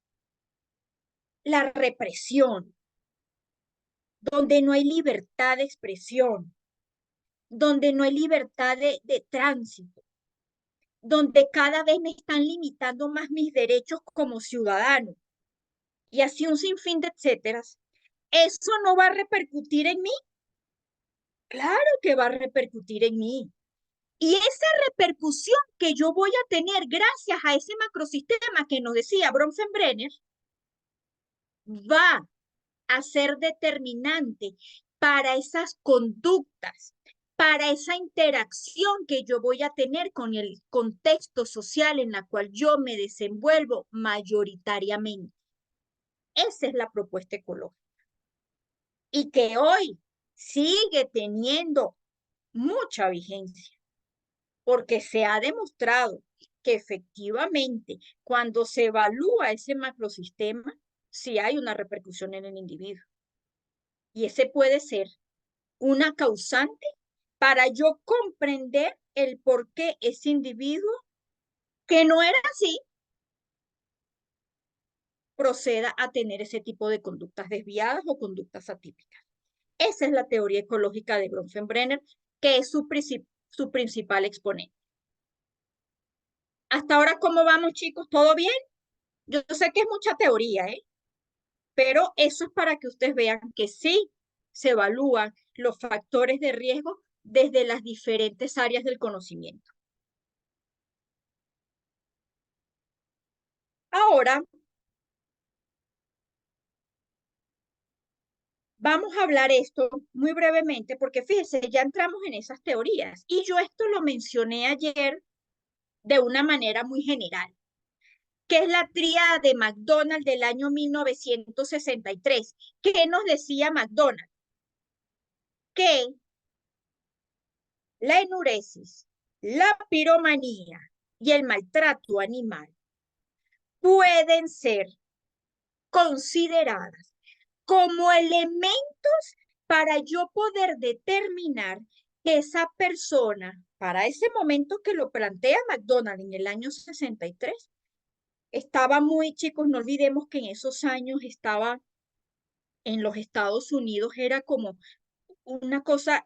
la represión, donde no hay libertad de expresión, donde no hay libertad de tránsito, donde cada vez me están limitando más mis derechos como ciudadano, y así un sinfín de etcéteras, ¿eso no va a repercutir en mí? Claro que va a repercutir en mí. Y esa repercusión que yo voy a tener gracias a ese macrosistema que nos decía Bronfenbrenner, va a ser determinante para esas conductas, para esa interacción que yo voy a tener con el contexto social en la cual yo me desenvuelvo mayoritariamente. Esa es la propuesta ecológica. Y que hoy sigue teniendo mucha vigencia, porque se ha demostrado que efectivamente cuando se evalúa ese macrosistema, sí hay una repercusión en el individuo. Y ese puede ser una causante para yo comprender el por qué ese individuo, que no era así, proceda a tener ese tipo de conductas desviadas o conductas atípicas. Esa es la teoría ecológica de Bronfenbrenner, que es su principal exponente. Hasta ahora, ¿cómo vamos, chicos? ¿Todo bien? Yo sé que es mucha teoría, ¿eh? Pero eso es para que ustedes vean que sí se evalúan los factores de riesgo desde las diferentes áreas del conocimiento. Ahora vamos a hablar esto muy brevemente porque fíjense, ya entramos en esas teorías y yo esto lo mencioné ayer de una manera muy general, que es la tríada de McDonald del año 1963. ¿Qué nos decía McDonald? Que la enuresis, la piromanía y el maltrato animal pueden ser consideradas como elementos para yo poder determinar que esa persona, para ese momento que lo plantea McDonald en el año 63, estaba muy, chicos, no olvidemos que en esos años estaba en los Estados Unidos, era como una cosa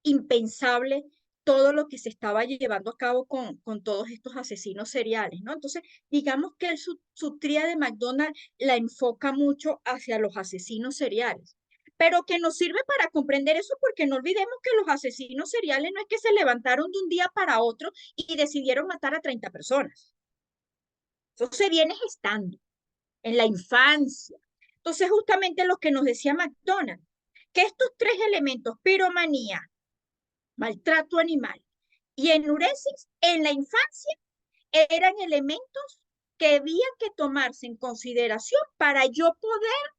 impensable todo lo que se estaba llevando a cabo con todos estos asesinos seriales, ¿no? Entonces, digamos que su tría de McDonald la enfoca mucho hacia los asesinos seriales, pero que nos sirve para comprender eso porque no olvidemos que los asesinos seriales no es que se levantaron de un día para otro y decidieron matar a 30 personas. Eso se viene gestando en la infancia. Entonces, justamente lo que nos decía McDonald, que estos tres elementos, piromanía, maltrato animal y enuresis en la infancia eran elementos que había que tomarse en consideración para yo poder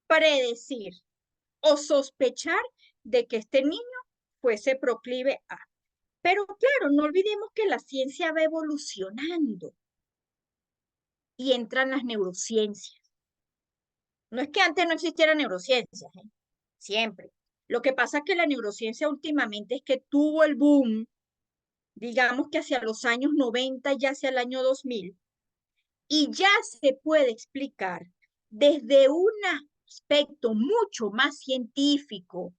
predecir o sospechar de que este niño fuese proclive a. Pero claro, no olvidemos que la ciencia va evolucionando y entran las neurociencias. No es que antes no existiera neurociencias, ¿eh? Siempre. Lo que pasa es que la neurociencia últimamente es que tuvo el boom, digamos que hacia los años 90 y hacia el año 2000, y ya se puede explicar desde un aspecto mucho más científico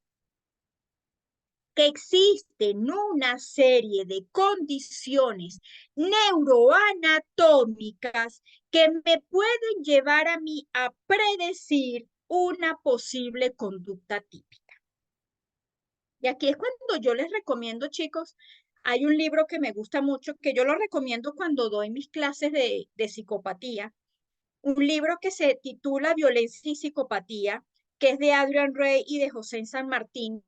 que existen una serie de condiciones neuroanatómicas que me pueden llevar a mí a predecir una posible conducta típica. Y aquí es cuando yo les recomiendo, chicos, hay un libro que me gusta mucho, que yo lo recomiendo cuando doy mis clases de psicopatía, un libro que se titula Violencia y Psicopatía, que es de Adrian Rey y de José San Martín.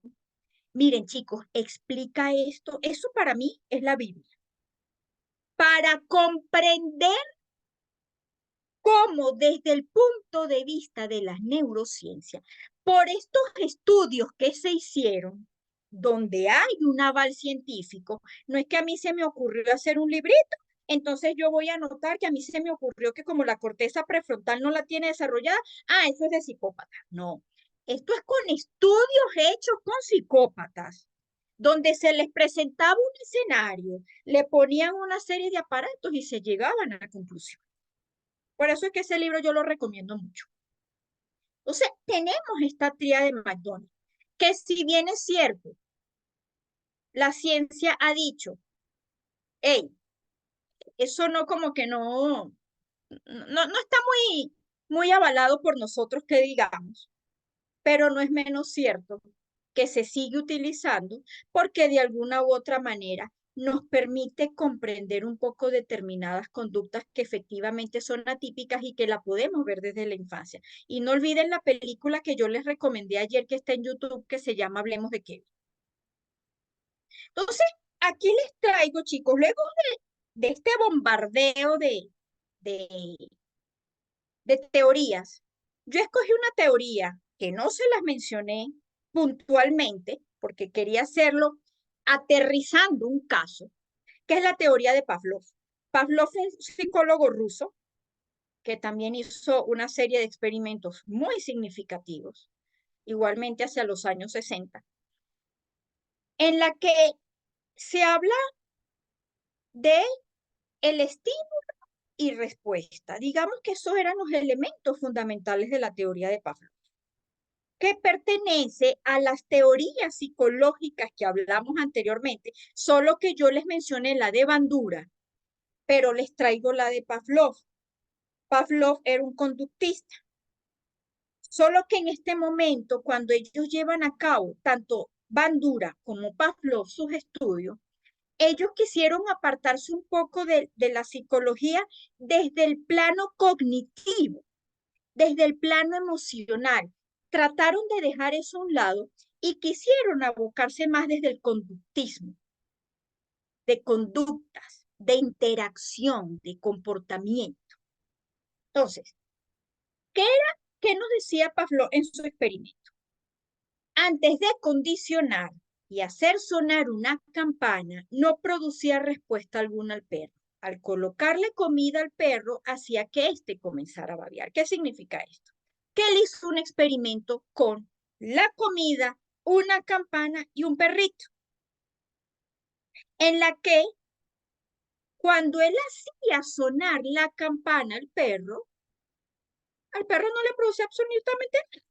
Miren, chicos, explica esto. Eso para mí es la Biblia. Para comprender cómo desde el punto de vista de las neurociencias, por estos estudios que se hicieron, donde hay un aval científico, no es que a mí se me ocurrió hacer un librito, entonces yo voy a anotar que a mí se me ocurrió que como la corteza prefrontal no la tiene desarrollada, eso es de psicópata. No, esto es con estudios hechos con psicópatas, donde se les presentaba un escenario, le ponían una serie de aparatos y se llegaban a la conclusión. Por eso es que ese libro yo lo recomiendo mucho. Entonces, tenemos esta tríada de McDonald, que si bien es cierto, la ciencia ha dicho, hey, eso no como que no está muy avalado por nosotros que digamos, pero no es menos cierto que se sigue utilizando porque de alguna u otra manera nos permite comprender un poco determinadas conductas que efectivamente son atípicas y que la podemos ver desde la infancia. Y no olviden la película que yo les recomendé ayer que está en YouTube que se llama Hablemos de Kevin. Entonces, aquí les traigo, chicos, luego de este bombardeo de, de teorías, yo escogí una teoría que no se las mencioné puntualmente porque quería hacerlo aterrizando un caso, que es la teoría de Pavlov. Pavlov fue un psicólogo ruso que también hizo una serie de experimentos muy significativos, igualmente hacia los años 60, en la que se habla de el estímulo y respuesta. Digamos que esos eran los elementos fundamentales de la teoría de Pavlov, que pertenece a las teorías psicológicas que hablamos anteriormente, solo que yo les mencioné la de Bandura, pero les traigo la de Pavlov. Pavlov era un conductista, solo que en este momento, cuando ellos llevan a cabo tanto Bandura como Pavlov sus estudios, ellos quisieron apartarse un poco de la psicología desde el plano cognitivo, desde el plano emocional. Trataron de dejar eso a un lado y quisieron abocarse más desde el conductismo, de conductas, de interacción, de comportamiento. Entonces, ¿qué nos decía Pavlov en su experimento? Antes de condicionar y hacer sonar una campana, no producía respuesta alguna al perro. Al colocarle comida al perro, hacía que éste comenzara a babear. ¿Qué significa esto? Que él hizo un experimento con la comida, una campana y un perrito, en la que cuando él hacía sonar la campana al perro no le producía absolutamente nada.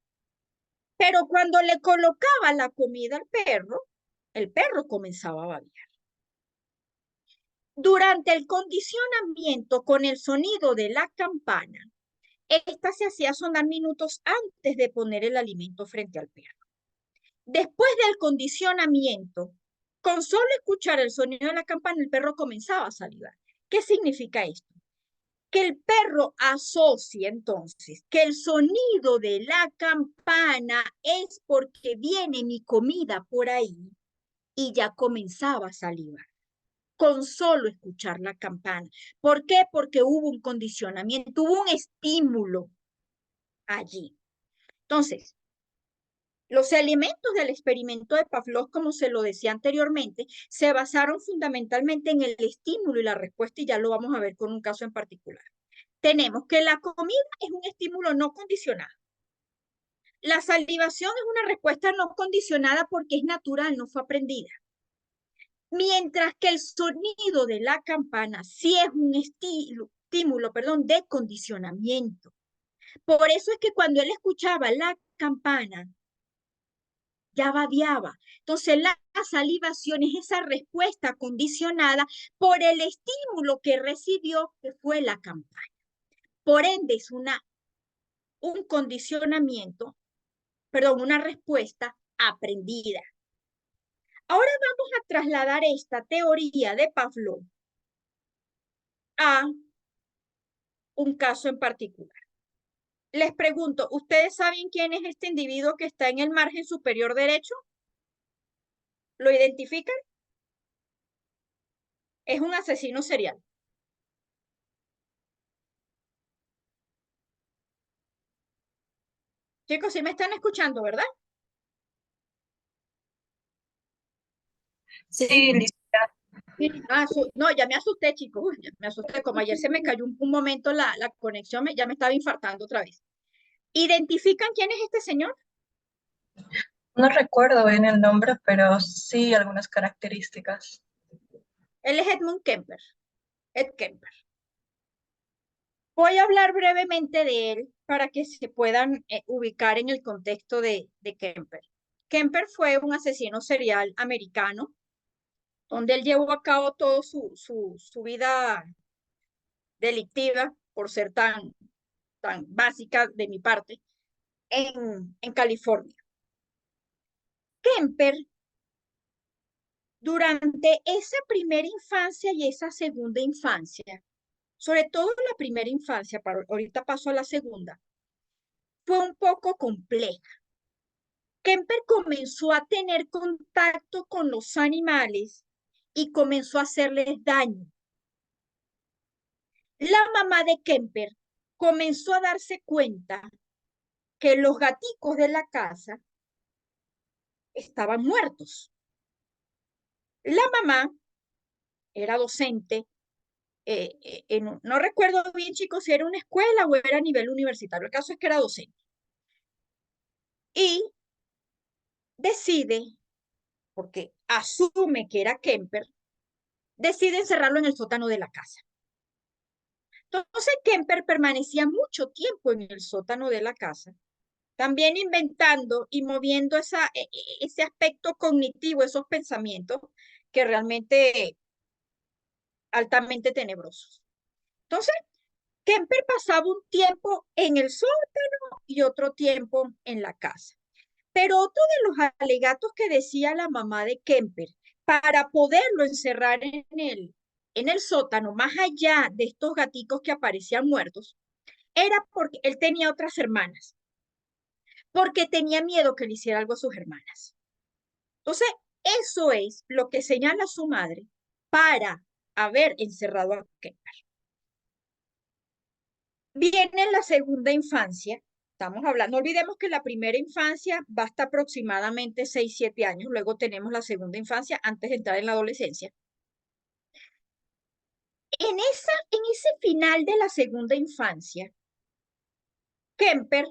Pero cuando le colocaba la comida al perro, el perro comenzaba a babear. Durante el condicionamiento con el sonido de la campana, esta se hacía sonar minutos antes de poner el alimento frente al perro. Después del condicionamiento, con solo escuchar el sonido de la campana, el perro comenzaba a salivar. ¿Qué significa esto? Que el perro asocia entonces que el sonido de la campana es porque viene mi comida por ahí y ya comenzaba a salivar con solo escuchar la campana. ¿Por qué? Porque hubo un condicionamiento, hubo un estímulo allí. Entonces, los elementos del experimento de Pavlov, como se lo decía anteriormente, se basaron fundamentalmente en el estímulo y la respuesta, y ya lo vamos a ver con un caso en particular. Tenemos que la comida es un estímulo no condicionado. La salivación es una respuesta no condicionada porque es natural, no fue aprendida. Mientras que el sonido de la campana sí es un estímulo, de condicionamiento. Por eso es que cuando él escuchaba la campana, ya babeaba. Entonces la salivación es esa respuesta condicionada por el estímulo que recibió, que fue la campana. Por ende es un condicionamiento, una respuesta aprendida. Ahora vamos a trasladar esta teoría de Pavlov a un caso en particular. Les pregunto, ¿ustedes saben quién es este individuo que está en el margen superior derecho? ¿Lo identifican? Es un asesino serial. Chicos, sí me están escuchando, ¿verdad? Sí, licenciada. Sí. No, ya me asusté, chicos. Uy, ya me asusté. Como ayer se me cayó un momento la conexión, ya me estaba infartando otra vez. ¿Identifican quién es este señor? No recuerdo bien el nombre, pero sí algunas características. Él es Edmund Kemper. Ed Kemper. Voy a hablar brevemente de él para que se puedan ubicar en el contexto de Kemper. Kemper fue un asesino serial americano, donde él llevó a cabo toda su vida delictiva, por ser tan básica de mi parte, en California. Kemper, durante esa primera infancia y esa segunda infancia, sobre todo la primera infancia, ahorita paso a la segunda, fue un poco compleja. Kemper comenzó a tener contacto con los animales y comenzó a hacerles daño. La mamá de Kemper comenzó a darse cuenta que los gaticos de la casa estaban muertos. La mamá era docente, no recuerdo bien, chicos, si era una escuela o era a nivel universitario. El caso es que era docente. Y decide, porque asume que era Kemper, decide encerrarlo en el sótano de la casa. Entonces Kemper permanecía mucho tiempo en el sótano de la casa, también inventando y moviendo ese aspecto cognitivo, esos pensamientos que realmente altamente tenebrosos. Entonces, Kemper pasaba un tiempo en el sótano y otro tiempo en la casa. Pero otro de los alegatos que decía la mamá de Kemper para poderlo encerrar en el sótano, más allá de estos gaticos que aparecían muertos, era porque él tenía otras hermanas, porque tenía miedo que le hiciera algo a sus hermanas. Entonces, eso es lo que señala su madre para haber encerrado a Kemper. Viene la segunda infancia. Estamos hablando, no olvidemos que la primera infancia va hasta aproximadamente 6, 7 años, luego tenemos la segunda infancia antes de entrar en la adolescencia. En ese final de la segunda infancia, Kemper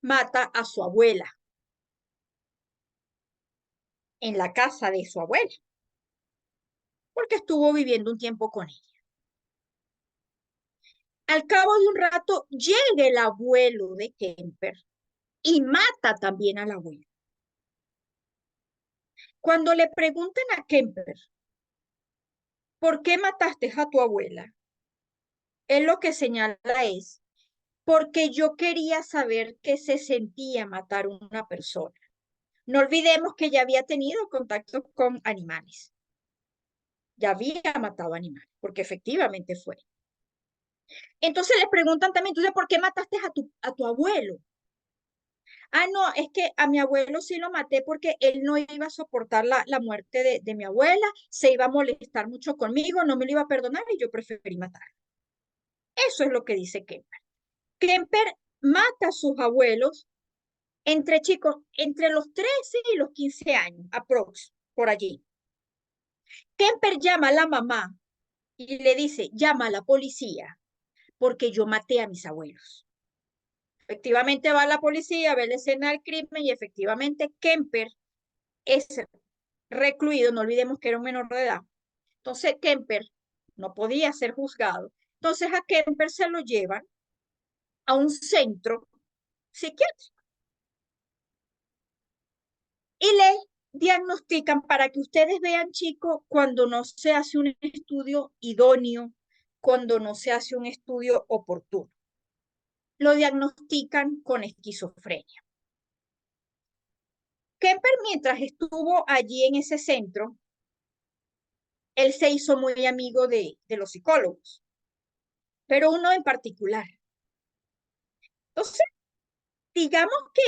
mata a su abuela en la casa de su abuela, porque estuvo viviendo un tiempo con ella. Al cabo de un rato llega el abuelo de Kemper y mata también al abuelo. Cuando le preguntan a Kemper, ¿por qué mataste a tu abuela? Él lo que señala es, porque yo quería saber qué se sentía matar a una persona. No olvidemos que ya había tenido contacto con animales. Ya había matado animales, porque efectivamente fue. Entonces le preguntan también, entonces, ¿por qué mataste a tu abuelo? Ah, no, es que a mi abuelo sí lo maté porque él no iba a soportar la muerte de mi abuela, se iba a molestar mucho conmigo, no me lo iba a perdonar y yo preferí matarlo. Eso es lo que dice Kemper. Kemper mata a sus abuelos entre chicos, entre los 13 y los 15 años, aprox, por allí. Kemper llama a la mamá y le dice, llama a la policía porque yo maté a mis abuelos. Efectivamente va la policía, ve la escena del crimen y efectivamente Kemper es recluido, no olvidemos que era un menor de edad. Entonces Kemper no podía ser juzgado. Entonces a Kemper se lo llevan a un centro psiquiátrico y le diagnostican para que ustedes vean, chicos, cuando no se hace un estudio idóneo, cuando no se hace un estudio oportuno. Lo diagnostican con esquizofrenia. Kemper, mientras estuvo allí en ese centro, él se hizo muy amigo de los psicólogos, pero uno en particular. Entonces, digamos que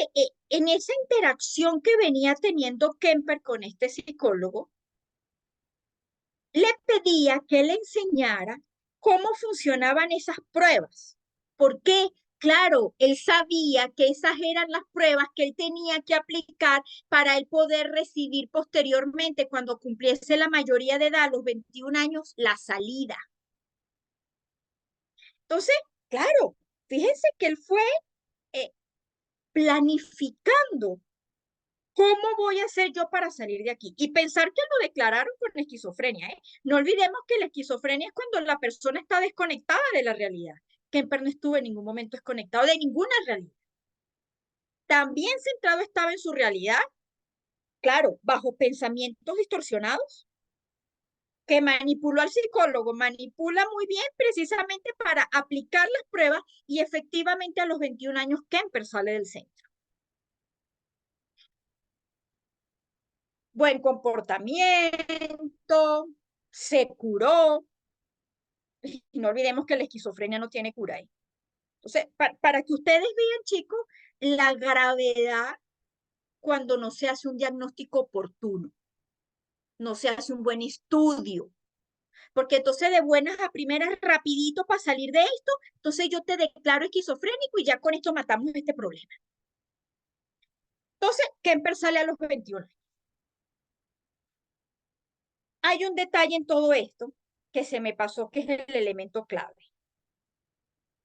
en esa interacción que venía teniendo Kemper con este psicólogo, le pedía que le enseñara cómo funcionaban esas pruebas. ¿Por qué? Claro, él sabía que esas eran las pruebas que él tenía que aplicar para él poder recibir posteriormente, cuando cumpliese la mayoría de edad, a los 21 años, la salida. Entonces, claro, fíjense que él fue planificando cómo voy a hacer yo para salir de aquí. Y pensar que lo declararon con esquizofrenia, ¿eh? No olvidemos que la esquizofrenia es cuando la persona está desconectada de la realidad. Kemper no estuvo en ningún momento desconectado de ninguna realidad. También centrado estaba en su realidad, claro, bajo pensamientos distorsionados, que manipuló al psicólogo, manipula muy bien precisamente para aplicar las pruebas y efectivamente a los 21 años Kemper sale del centro. Buen comportamiento, se curó, y no olvidemos que la esquizofrenia no tiene cura ahí. Entonces, para que ustedes vean, chicos, la gravedad cuando no se hace un diagnóstico oportuno, no se hace un buen estudio, porque entonces de buenas a primeras, rapidito para salir de esto, entonces yo te declaro esquizofrénico y ya con esto matamos este problema. Entonces, Kemper sale a los 21. Hay un detalle en todo esto que se me pasó, que es el elemento clave.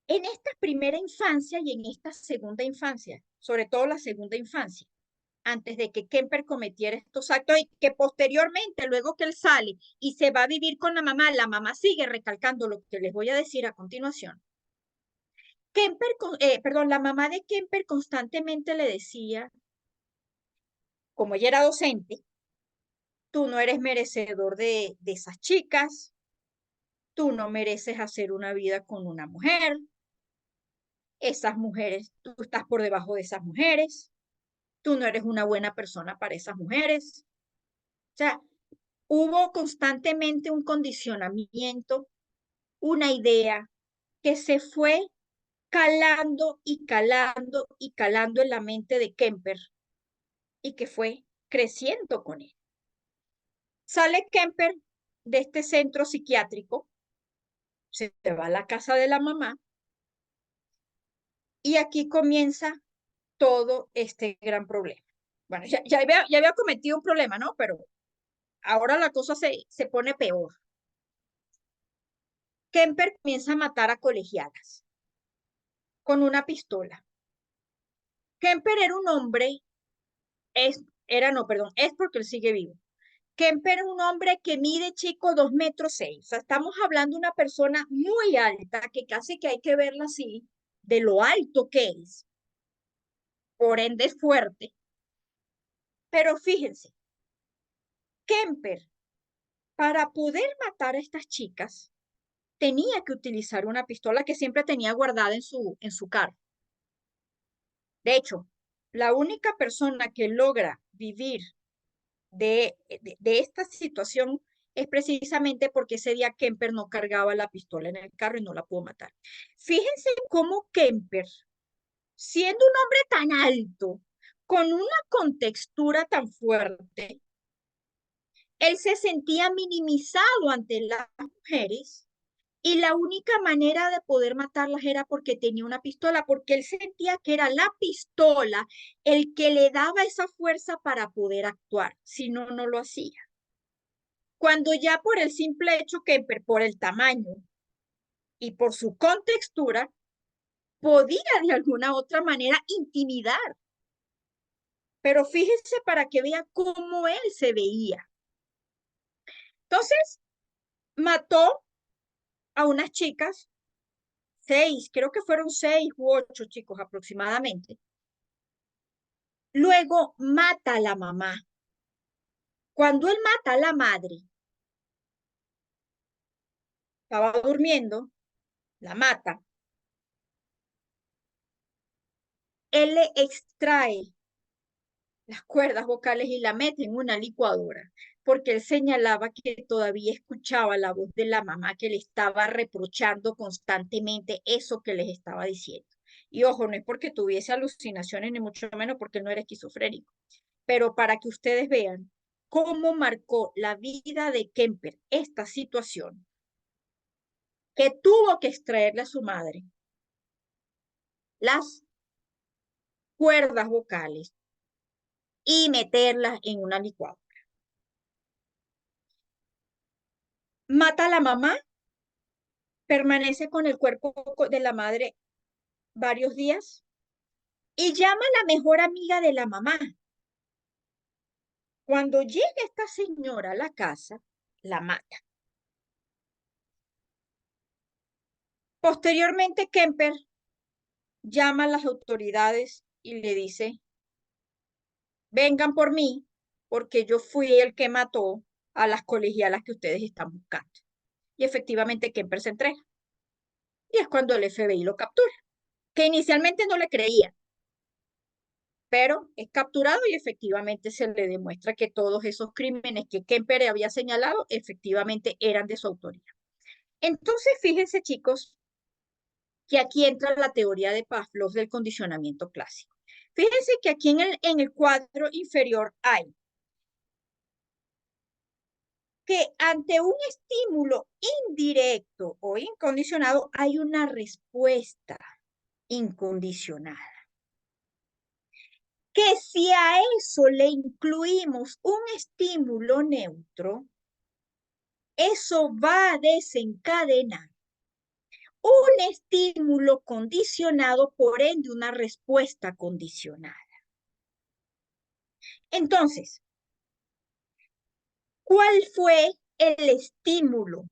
En esta primera infancia y en esta segunda infancia, sobre todo la segunda infancia, antes de que Kemper cometiera estos actos y que posteriormente, luego que él sale y se va a vivir con la mamá sigue recalcando lo que les voy a decir a continuación. La mamá de Kemper constantemente le decía, como ella era docente, tú no eres merecedor de esas chicas, tú no mereces hacer una vida con una mujer, esas mujeres, tú estás por debajo de esas mujeres, tú no eres una buena persona para esas mujeres. O sea, hubo constantemente un condicionamiento, una idea que se fue calando y calando y calando en la mente de Kemper y que fue creciendo con él. Sale Kemper de este centro psiquiátrico, se va a la casa de la mamá y aquí comienza todo este gran problema. Bueno, ya había cometido un problema, ¿no? Pero ahora la cosa se pone peor. Kemper comienza a matar a colegialas con una pistola. Kemper era un hombre, es porque él sigue vivo. Kemper es un hombre que mide, chico, 2,6 metros. O sea, estamos hablando de una persona muy alta, que casi que hay que verla así, de lo alto que es. Por ende es fuerte. Pero fíjense, Kemper, para poder matar a estas chicas, tenía que utilizar una pistola que siempre tenía guardada en su carro. De hecho, la única persona que logra vivir de esta situación es precisamente porque ese día Kemper no cargaba la pistola en el carro y no la pudo matar. Fíjense cómo Kemper, siendo un hombre tan alto, con una contextura tan fuerte, él se sentía minimizado ante las mujeres y la única manera de poder matarlas era porque tenía una pistola, porque él sentía que era la pistola el que le daba esa fuerza para poder actuar, si no, no lo hacía. Cuando ya por el simple hecho que por el tamaño y por su contextura, podía de alguna otra manera intimidar. Pero fíjense para que vea cómo él se veía. Entonces, mató a unas chicas, 6, creo que fueron 6 u 8 chicos aproximadamente. Luego mata a la mamá. Cuando él mata a la madre, estaba durmiendo, la mata, él le extrae las cuerdas vocales y la mete en una licuadora, porque él señalaba que todavía escuchaba la voz de la mamá que le estaba reprochando constantemente eso que les estaba diciendo. Y ojo, no es porque tuviese alucinaciones, ni mucho menos porque él no era esquizofrénico, pero para que ustedes vean cómo marcó la vida de Kemper esta situación, que tuvo que extraerle a su madre las cuerdas vocales y meterlas en una licuadora. Mata a la mamá, permanece con el cuerpo de la madre varios días y llama a la mejor amiga de la mamá. Cuando llega esta señora a la casa, la mata. Posteriormente, Kemper llama a las autoridades y le dice, vengan por mí, porque yo fui el que mató a las colegialas que ustedes están buscando. Y efectivamente Kemper se entrega. Y es cuando el FBI lo captura, que inicialmente no le creía, pero es capturado y efectivamente se le demuestra que todos esos crímenes que Kemper había señalado efectivamente eran de su autoría. Entonces, fíjense, chicos, que aquí entra la teoría de Pavlov del condicionamiento clásico. Fíjense que aquí en el cuadro inferior hay que ante un estímulo indirecto o incondicionado hay una respuesta incondicionada. Que si a eso le incluimos un estímulo neutro, eso va a desencadenar un estímulo condicionado, por ende una respuesta condicionada. Entonces, ¿cuál fue el estímulo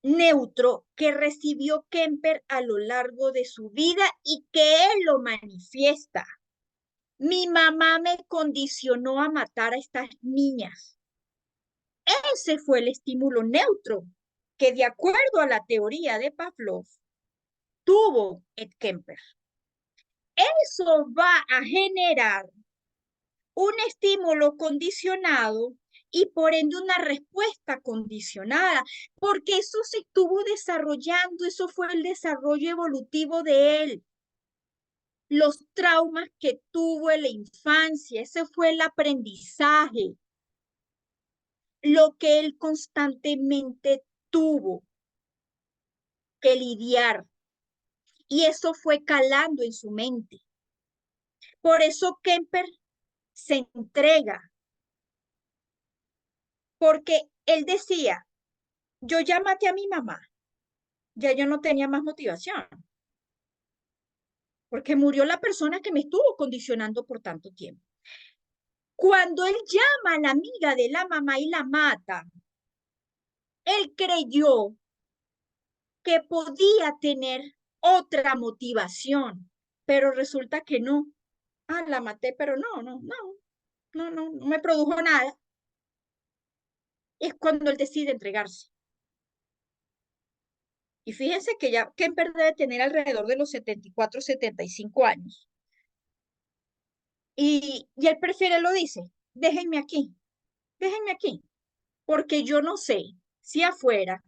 neutro que recibió Kemper a lo largo de su vida y que él lo manifiesta? Mi mamá me condicionó a matar a estas niñas. Ese fue el estímulo neutro que, de acuerdo a la teoría de Pavlov, tuvo Ed Kemper. Eso va a generar un estímulo condicionado y por ende una respuesta condicionada, porque eso se estuvo desarrollando, eso fue el desarrollo evolutivo de él. Los traumas que tuvo en la infancia, ese fue el aprendizaje, lo que él constantemente tuvo que lidiar, y eso fue calando en su mente. Por eso Kemper se entrega, porque él decía, yo ya maté a mi mamá, ya yo no tenía más motivación, porque murió la persona que me estuvo condicionando por tanto tiempo. Cuando él llama a la amiga de la mamá y la mata, él creyó que podía tener otra motivación, pero resulta que no. Ah, la maté, pero no me produjo nada. Es cuando él decide entregarse. Y fíjense que ya Kemper debe tener alrededor de los 74, 75 años. Y él prefiere, lo dice, déjenme aquí, porque yo no sé si afuera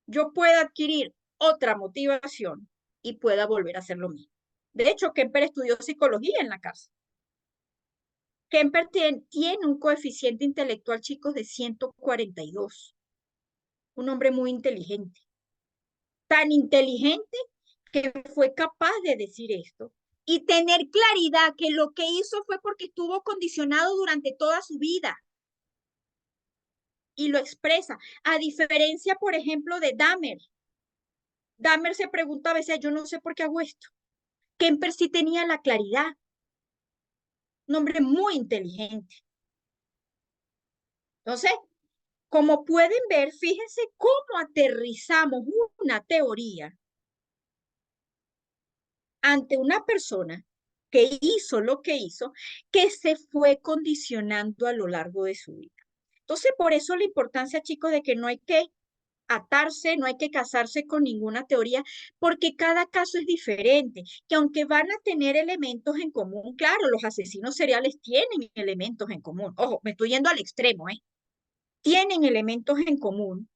yo pueda adquirir otra motivación y pueda volver a hacer lo mismo. De hecho, Kemper estudió psicología en la casa. Kemper tiene un coeficiente intelectual, chicos, de 142. Un hombre muy inteligente. Tan inteligente que fue capaz de decir esto y tener claridad que lo que hizo fue porque estuvo condicionado durante toda su vida. Y lo expresa. A diferencia, por ejemplo, de Dahmer. Dahmer se pregunta a veces, yo no sé por qué hago esto. Kemper sí tenía la claridad. Un hombre muy inteligente. Entonces, como pueden ver, fíjense cómo aterrizamos una teoría ante una persona que hizo lo que hizo, que se fue condicionando a lo largo de su vida. Entonces, por eso la importancia, chicos, de que no hay que atarse, no hay que casarse con ninguna teoría, porque cada caso es diferente, que aunque van a tener elementos en común, claro, los asesinos seriales tienen elementos en común. Ojo, me estoy yendo al extremo, ¿eh? Tienen elementos en común,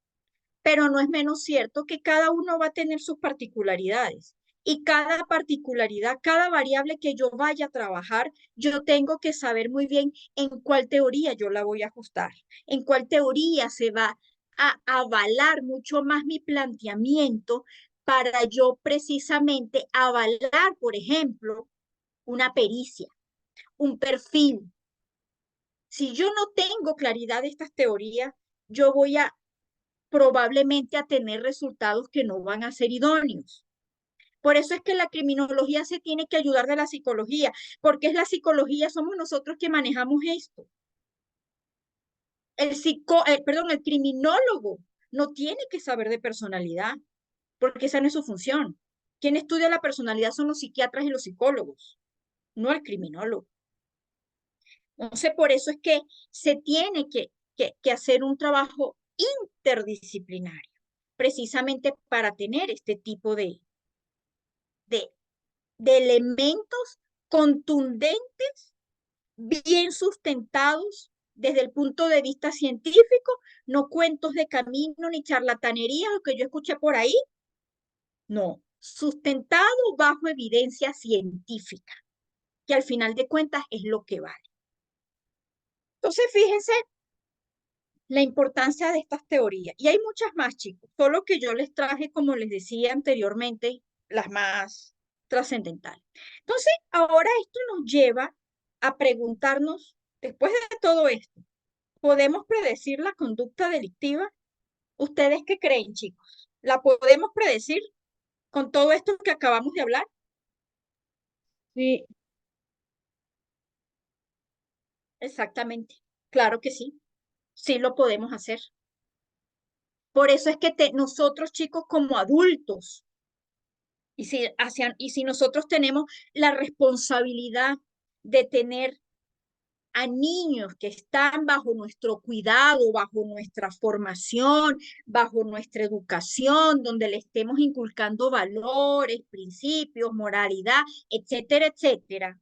pero no es menos cierto que cada uno va a tener sus particularidades. Y cada particularidad, cada variable que yo vaya a trabajar, yo tengo que saber muy bien en cuál teoría yo la voy a ajustar, en cuál teoría se va a avalar mucho más mi planteamiento para yo precisamente avalar, por ejemplo, una pericia, un perfil. Si yo no tengo claridad de estas teorías, yo voy a probablemente a tener resultados que no van a ser idóneos. Por eso es que la criminología se tiene que ayudar de la psicología, porque es la psicología, somos nosotros que manejamos esto. El criminólogo no tiene que saber de personalidad, porque esa no es su función. Quien estudia la personalidad son los psiquiatras y los psicólogos, no el criminólogo. Entonces, por eso es que se tiene que hacer un trabajo interdisciplinario, precisamente para tener este tipo de, de elementos contundentes, bien sustentados desde el punto de vista científico, no cuentos de camino ni charlatanerías, lo que yo escuché por ahí, no, sustentado bajo evidencia científica, que al final de cuentas es lo que vale. Entonces, fíjense la importancia de estas teorías. Y hay muchas más, chicos, solo que yo les traje, como les decía anteriormente, las más trascendentales. Entonces, ahora esto nos lleva a preguntarnos, después de todo esto, ¿podemos predecir la conducta delictiva? ¿Ustedes qué creen, chicos? ¿La podemos predecir con todo esto que acabamos de hablar? Sí. Exactamente. Claro que sí. Sí lo podemos hacer. Por eso es que nosotros, chicos, como adultos, y si nosotros tenemos la responsabilidad de tener a niños que están bajo nuestro cuidado, bajo nuestra formación, bajo nuestra educación, donde le estemos inculcando valores, principios, moralidad, etcétera, etcétera,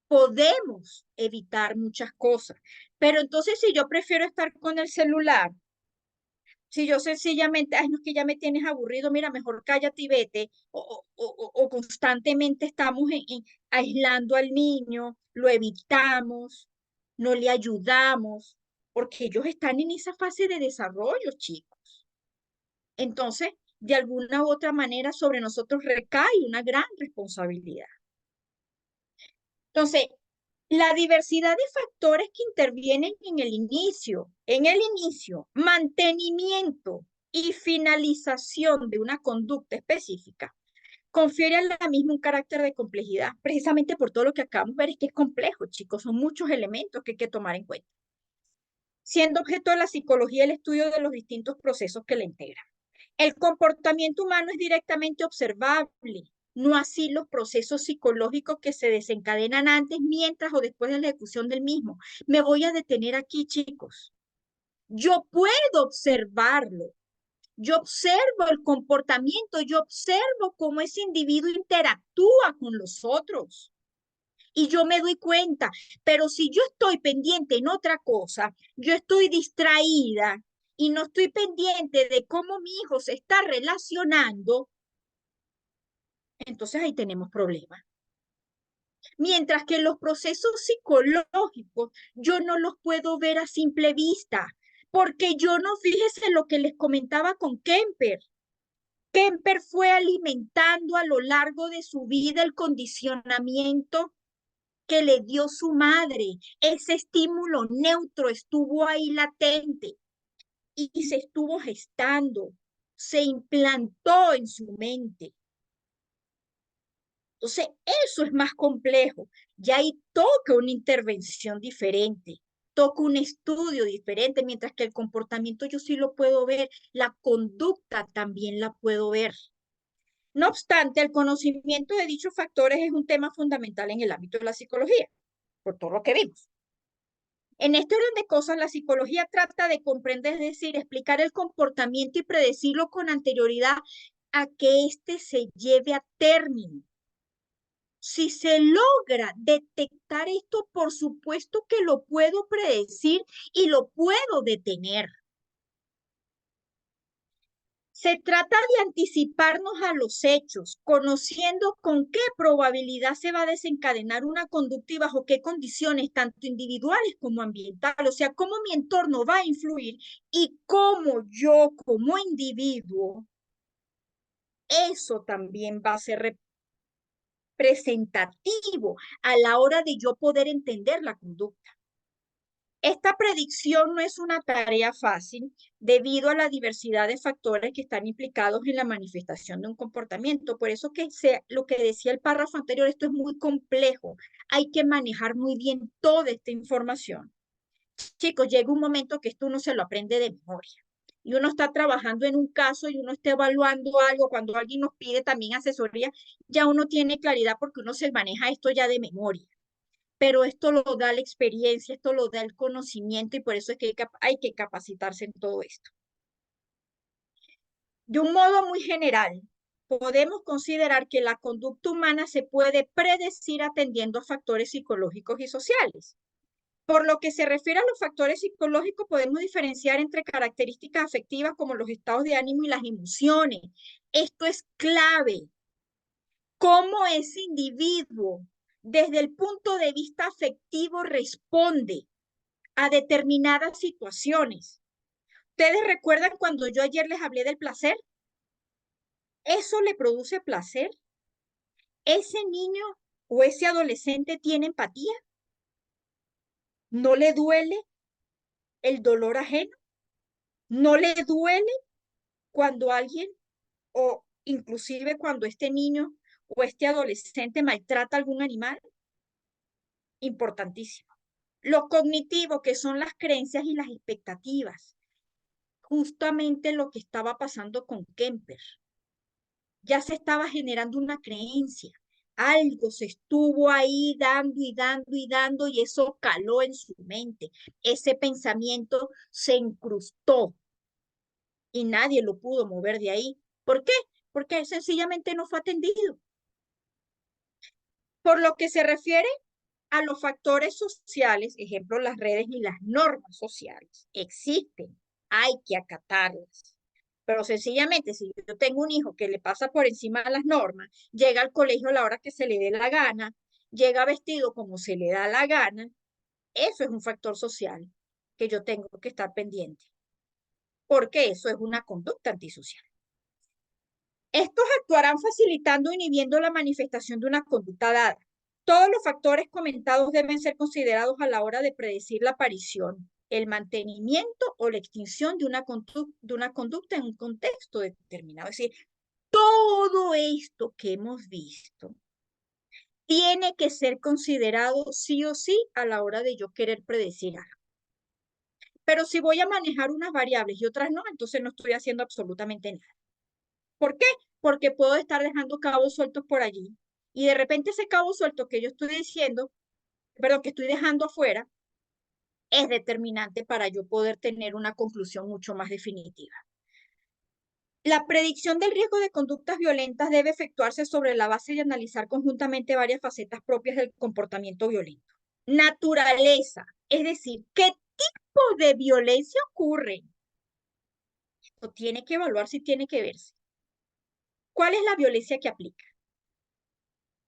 podemos evitar muchas cosas. Pero entonces, si yo prefiero estar con el celular, si yo sencillamente, ay, no es que ya me tienes aburrido, mira, mejor cállate y vete, o constantemente estamos aislando al niño, lo evitamos, no le ayudamos, porque ellos están en esa fase de desarrollo, chicos. Entonces, de alguna u otra manera, sobre nosotros recae una gran responsabilidad. Entonces, la diversidad de factores que intervienen en el inicio, mantenimiento y finalización de una conducta específica, confiere a la misma un carácter de complejidad, precisamente por todo lo que acabamos de ver, es que es complejo, chicos, son muchos elementos que hay que tomar en cuenta, siendo objeto de la psicología el estudio de los distintos procesos que la integran. El comportamiento humano es directamente observable, no así los procesos psicológicos que se desencadenan antes, mientras o después de la ejecución del mismo. Me voy a detener aquí, chicos. Yo puedo observarlo. Yo observo el comportamiento, yo observo cómo ese individuo interactúa con los otros. Y yo me doy cuenta, pero si yo estoy pendiente en otra cosa, yo estoy distraída y no estoy pendiente de cómo mi hijo se está relacionando, entonces ahí tenemos problemas. Mientras que los procesos psicológicos yo no los puedo ver a simple vista, porque yo no, fíjese lo que les comentaba con Kemper. Kemper fue alimentando a lo largo de su vida el condicionamiento que le dio su madre. Ese estímulo neutro estuvo ahí latente y se estuvo gestando, se implantó en su mente. Entonces, eso es más complejo. Ya ahí toca una intervención diferente, toca un estudio diferente, mientras que el comportamiento yo sí lo puedo ver, la conducta también la puedo ver. No obstante, el conocimiento de dichos factores es un tema fundamental en el ámbito de la psicología, por todo lo que vimos. En este orden de cosas, la psicología trata de comprender, es decir, explicar el comportamiento y predecirlo con anterioridad a que éste se lleve a término. Si se logra detectar esto, por supuesto que lo puedo predecir y lo puedo detener. Se trata de anticiparnos a los hechos, conociendo con qué probabilidad se va a desencadenar una conducta y bajo qué condiciones, tanto individuales como ambientales, o sea, cómo mi entorno va a influir y cómo yo como individuo, eso también va a ser representativo a la hora de yo poder entender la conducta. Esta predicción no es una tarea fácil debido a la diversidad de factores que están implicados en la manifestación de un comportamiento. Por eso que lo que decía el párrafo anterior, esto es muy complejo. Hay que manejar muy bien toda esta información. Chicos, llega un momento que esto uno se lo aprende de memoria. Y uno está trabajando en un caso y uno está evaluando algo, cuando alguien nos pide también asesoría, ya uno tiene claridad porque uno se maneja esto ya de memoria, pero esto lo da la experiencia, esto lo da el conocimiento y por eso es que hay que capacitarse en todo esto. De un modo muy general, podemos considerar que la conducta humana se puede predecir atendiendo a factores psicológicos y sociales. Por lo que se refiere a los factores psicológicos, podemos diferenciar entre características afectivas como los estados de ánimo y las emociones. Esto es clave. Cómo ese individuo, desde el punto de vista afectivo, responde a determinadas situaciones. ¿Ustedes recuerdan cuando yo ayer les hablé del placer? ¿Eso le produce placer? ¿Ese niño o ese adolescente tiene empatía? ¿No le duele el dolor ajeno? ¿No le duele cuando alguien o inclusive cuando este niño o este adolescente maltrata a algún animal? Importantísimo. Lo cognitivo, que son las creencias y las expectativas. Justamente lo que estaba pasando con Kemper. Ya se estaba generando una creencia. Algo se estuvo ahí dando y dando y dando y eso caló en su mente. Ese pensamiento se incrustó y nadie lo pudo mover de ahí. ¿Por qué? Porque sencillamente no fue atendido. Por lo que se refiere a los factores sociales, ejemplo, las redes y las normas sociales, existen, hay que acatarlas. Pero sencillamente, si yo tengo un hijo que le pasa por encima de las normas, llega al colegio a la hora que se le dé la gana, llega vestido como se le da la gana, eso es un factor social que yo tengo que estar pendiente, porque eso es una conducta antisocial. Estos actuarán facilitando o inhibiendo la manifestación de una conducta dada. Todos los factores comentados deben ser considerados a la hora de predecir la aparición, el mantenimiento o la extinción de una conducta en un contexto determinado. Es decir, todo esto que hemos visto tiene que ser considerado sí o sí a la hora de yo querer predecir algo. Pero si voy a manejar unas variables y otras no, entonces no estoy haciendo absolutamente nada. ¿Por qué? Porque puedo estar dejando cabos sueltos por allí y de repente ese cabo suelto que yo estoy diciendo, perdón, que estoy dejando afuera, es determinante para yo poder tener una conclusión mucho más definitiva. La predicción del riesgo de conductas violentas debe efectuarse sobre la base de analizar conjuntamente varias facetas propias del comportamiento violento. Naturaleza, es decir, ¿qué tipo de violencia ocurre? Esto tiene que evaluarse y tiene que verse. ¿Cuál es la violencia que aplica?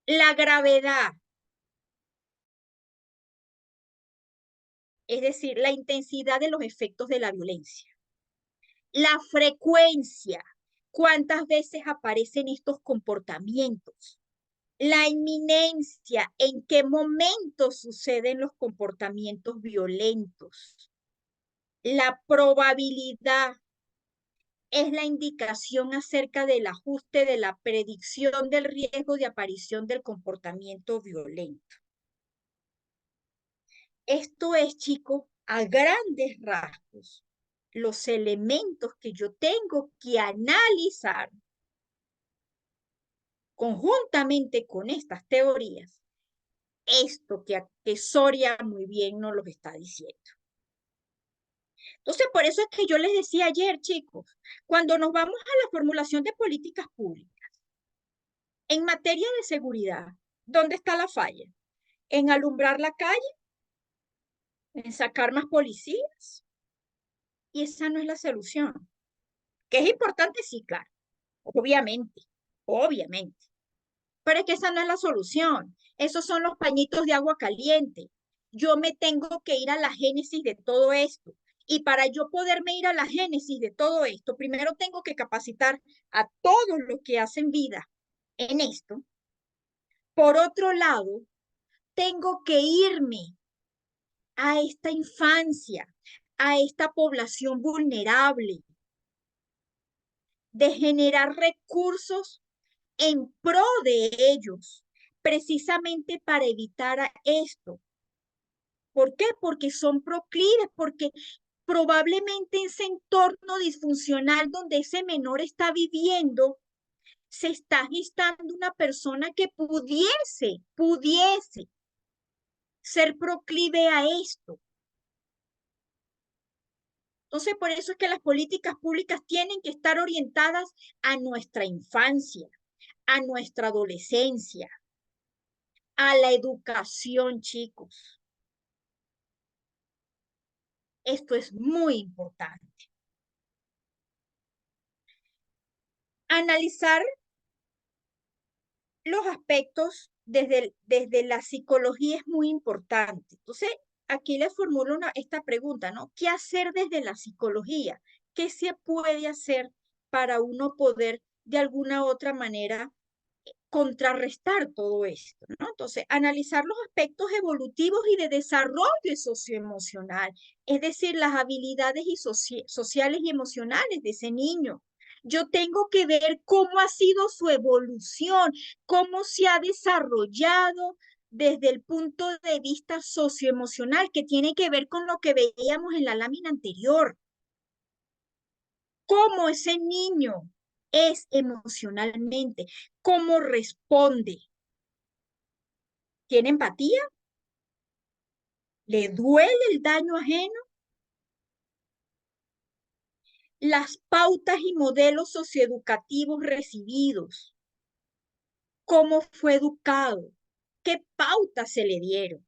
La gravedad, es decir, la intensidad de los efectos de la violencia. La frecuencia, cuántas veces aparecen estos comportamientos. La inminencia, en qué momento suceden los comportamientos violentos. La probabilidad es la indicación acerca del ajuste de la predicción del riesgo de aparición del comportamiento violento. Esto es, chicos, a grandes rasgos, los elementos que yo tengo que analizar conjuntamente con estas teorías, esto que Soria muy bien nos lo está diciendo. Entonces, por eso es que yo les decía ayer, chicos, cuando nos vamos a la formulación de políticas públicas, en materia de seguridad, ¿dónde está la falla? ¿En alumbrar la calle? ¿En sacar más policías? Y esa no es la solución. ¿Que es importante? Sí, claro, obviamente, obviamente. Pero es que esa no es la solución. Esos son los pañitos de agua caliente. Yo me tengo que ir a la génesis de todo esto. Y para yo poderme ir a la génesis de todo esto, primero tengo que capacitar a todos los que hacen vida en esto. Por otro lado, tengo que irme a esta infancia, a esta población vulnerable, de generar recursos en pro de ellos, precisamente para evitar esto. ¿Por qué? Porque son proclives, porque probablemente ese entorno disfuncional donde ese menor está viviendo, se está gestando una persona que pudiese ser proclive a esto. Entonces, por eso es que las políticas públicas tienen que estar orientadas a nuestra infancia, a nuestra adolescencia, a la educación, chicos. Esto es muy importante. Analizar los aspectos desde la psicología es muy importante. Entonces, aquí les formulo esta pregunta, ¿no? ¿Qué hacer desde la psicología? ¿Qué se puede hacer para uno poder de alguna otra manera contrarrestar todo esto, ¿no? Entonces, analizar los aspectos evolutivos y de desarrollo socioemocional, es decir, las habilidades sociales y emocionales de ese niño. Yo tengo que ver cómo ha sido su evolución, cómo se ha desarrollado desde el punto de vista socioemocional, que tiene que ver con lo que veíamos en la lámina anterior. Cómo ese niño es emocionalmente, cómo responde. ¿Tiene empatía? ¿Le duele el daño ajeno? Las pautas y modelos socioeducativos recibidos. ¿Cómo fue educado? ¿Qué pautas se le dieron?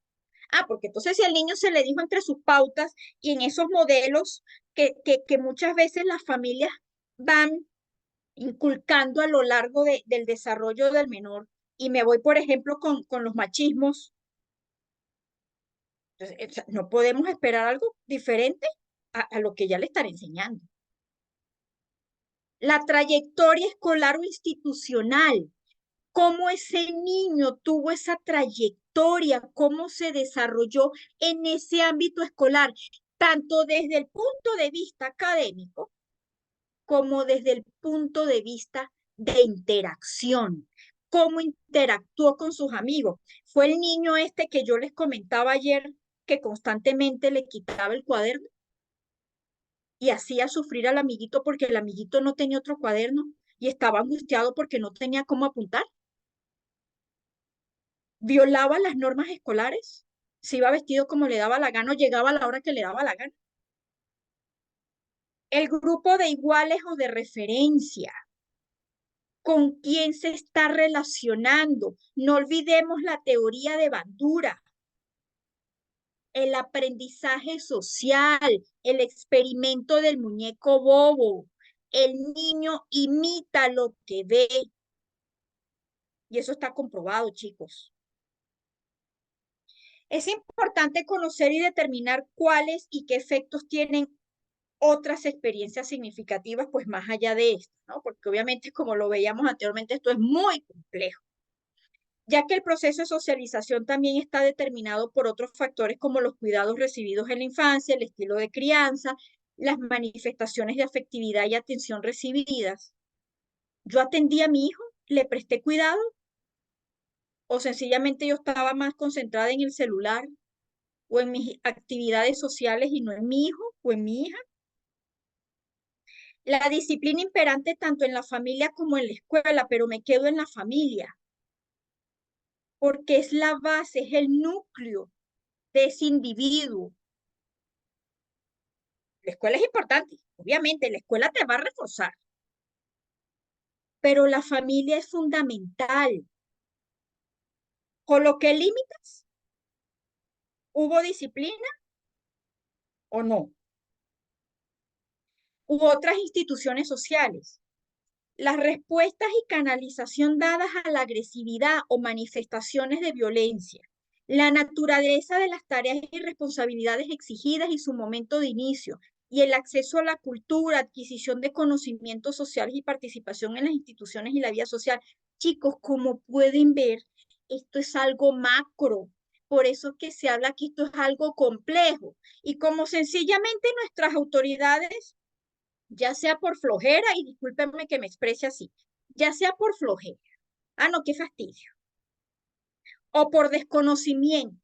Porque entonces si al niño se le dijo entre sus pautas y en esos modelos que muchas veces las familias van inculcando a lo largo del desarrollo del menor, y me voy, por ejemplo, con los machismos, entonces, no podemos esperar algo diferente a lo que ya le están enseñando. La trayectoria escolar o institucional, cómo ese niño tuvo esa trayectoria, cómo se desarrolló en ese ámbito escolar, tanto desde el punto de vista académico como desde el punto de vista de interacción, cómo interactuó con sus amigos. Fue el niño este que yo les comentaba ayer que constantemente le quitaba el cuaderno y hacía sufrir al amiguito porque el amiguito no tenía otro cuaderno y estaba angustiado porque no tenía cómo apuntar. Violaba las normas escolares, se iba vestido como le daba la gana o llegaba a la hora que le daba la gana. El grupo de iguales o de referencia, con quién se está relacionando. No olvidemos la teoría de Bandura, el aprendizaje social, el experimento del muñeco bobo. El niño imita lo que ve. Y eso está comprobado, chicos. Es importante conocer y determinar cuáles y qué efectos tienen otras experiencias significativas, pues más allá de esto, ¿no? Porque obviamente, como lo veíamos anteriormente, esto es muy complejo, ya que el proceso de socialización también está determinado por otros factores como los cuidados recibidos en la infancia, el estilo de crianza, las manifestaciones de afectividad y atención recibidas. ¿Yo atendí a mi hijo? ¿Le presté cuidado? ¿O sencillamente yo estaba más concentrada en el celular o en mis actividades sociales y no en mi hijo o en mi hija? La disciplina imperante tanto en la familia como en la escuela, pero me quedo en la familia, porque es la base, es el núcleo de ese individuo. La escuela es importante, obviamente, la escuela te va a reforzar, pero la familia es fundamental. ¿Coloqué límites? ¿Hubo disciplina o no? ¿Hubo otras instituciones sociales? Las respuestas y canalización dadas a la agresividad o manifestaciones de violencia, la naturaleza de las tareas y responsabilidades exigidas y su momento de inicio, y el acceso a la cultura, adquisición de conocimientos sociales y participación en las instituciones y la vida social. Chicos, como pueden ver, esto es algo macro. Por eso es que se habla que esto es algo complejo. Y como sencillamente nuestras autoridades, ya sea por flojera, y discúlpenme que me exprese así, ya sea por flojera, no, qué fastidio, o por desconocimiento,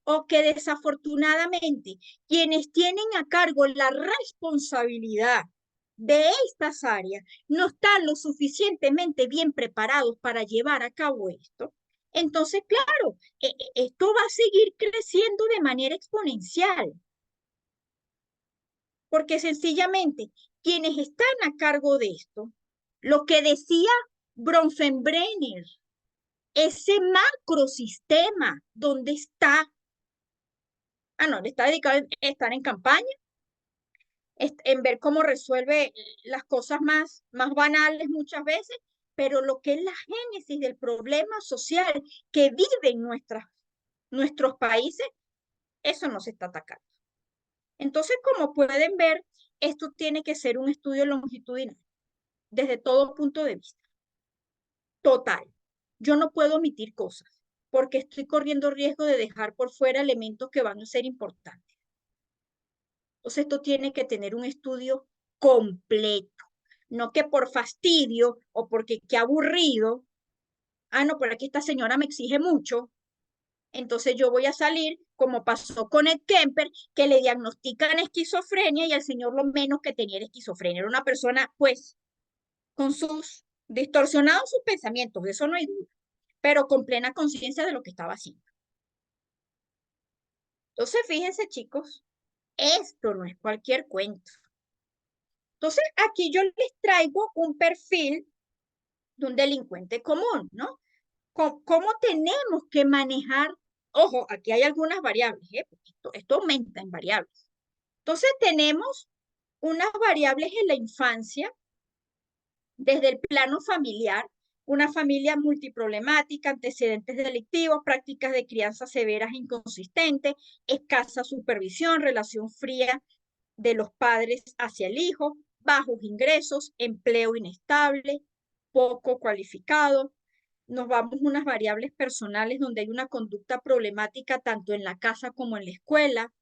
o que desafortunadamente quienes tienen a cargo la responsabilidad de estas áreas no están lo suficientemente bien preparados para llevar a cabo esto. Entonces, claro, esto va a seguir creciendo de manera exponencial, porque sencillamente quienes están a cargo de esto, lo que decía Bronfenbrenner, ese macrosistema donde está, no, le está dedicado a estar en campaña, en ver cómo resuelve las cosas más banales muchas veces, pero lo que es la génesis del problema social que viven nuestros países, eso no se está atacando. Entonces, como pueden ver, esto tiene que ser un estudio longitudinal, desde todo punto de vista. Total. Yo no puedo omitir cosas, porque estoy corriendo riesgo de dejar por fuera elementos que van a ser importantes. Entonces, esto tiene que tener un estudio completo, no que por fastidio o porque qué aburrido, no, pero aquí esta señora me exige mucho, Entonces yo voy a salir, como pasó con Ed Kemper, que le diagnostican esquizofrenia y el señor lo menos que tenía era esquizofrenia. Era una persona, pues, con sus distorsionados sus pensamientos, de eso no hay duda, pero con plena conciencia de lo que estaba haciendo. Entonces, fíjense, chicos, esto no es cualquier cuento. Entonces, aquí yo les traigo un perfil de un delincuente común, ¿no? ¿Cómo tenemos que manejar? Ojo, aquí hay algunas variables, ¿eh? Porque esto aumenta en variables. Entonces, tenemos unas variables en la infancia desde el plano familiar, una familia multiproblemática, antecedentes delictivos, prácticas de crianza severas e inconsistentes, escasa supervisión, relación fría de los padres hacia el hijo, bajos ingresos, empleo inestable, poco cualificado. Nos vamos a unas variables personales donde hay una conducta problemática tanto en la casa como en la escuela,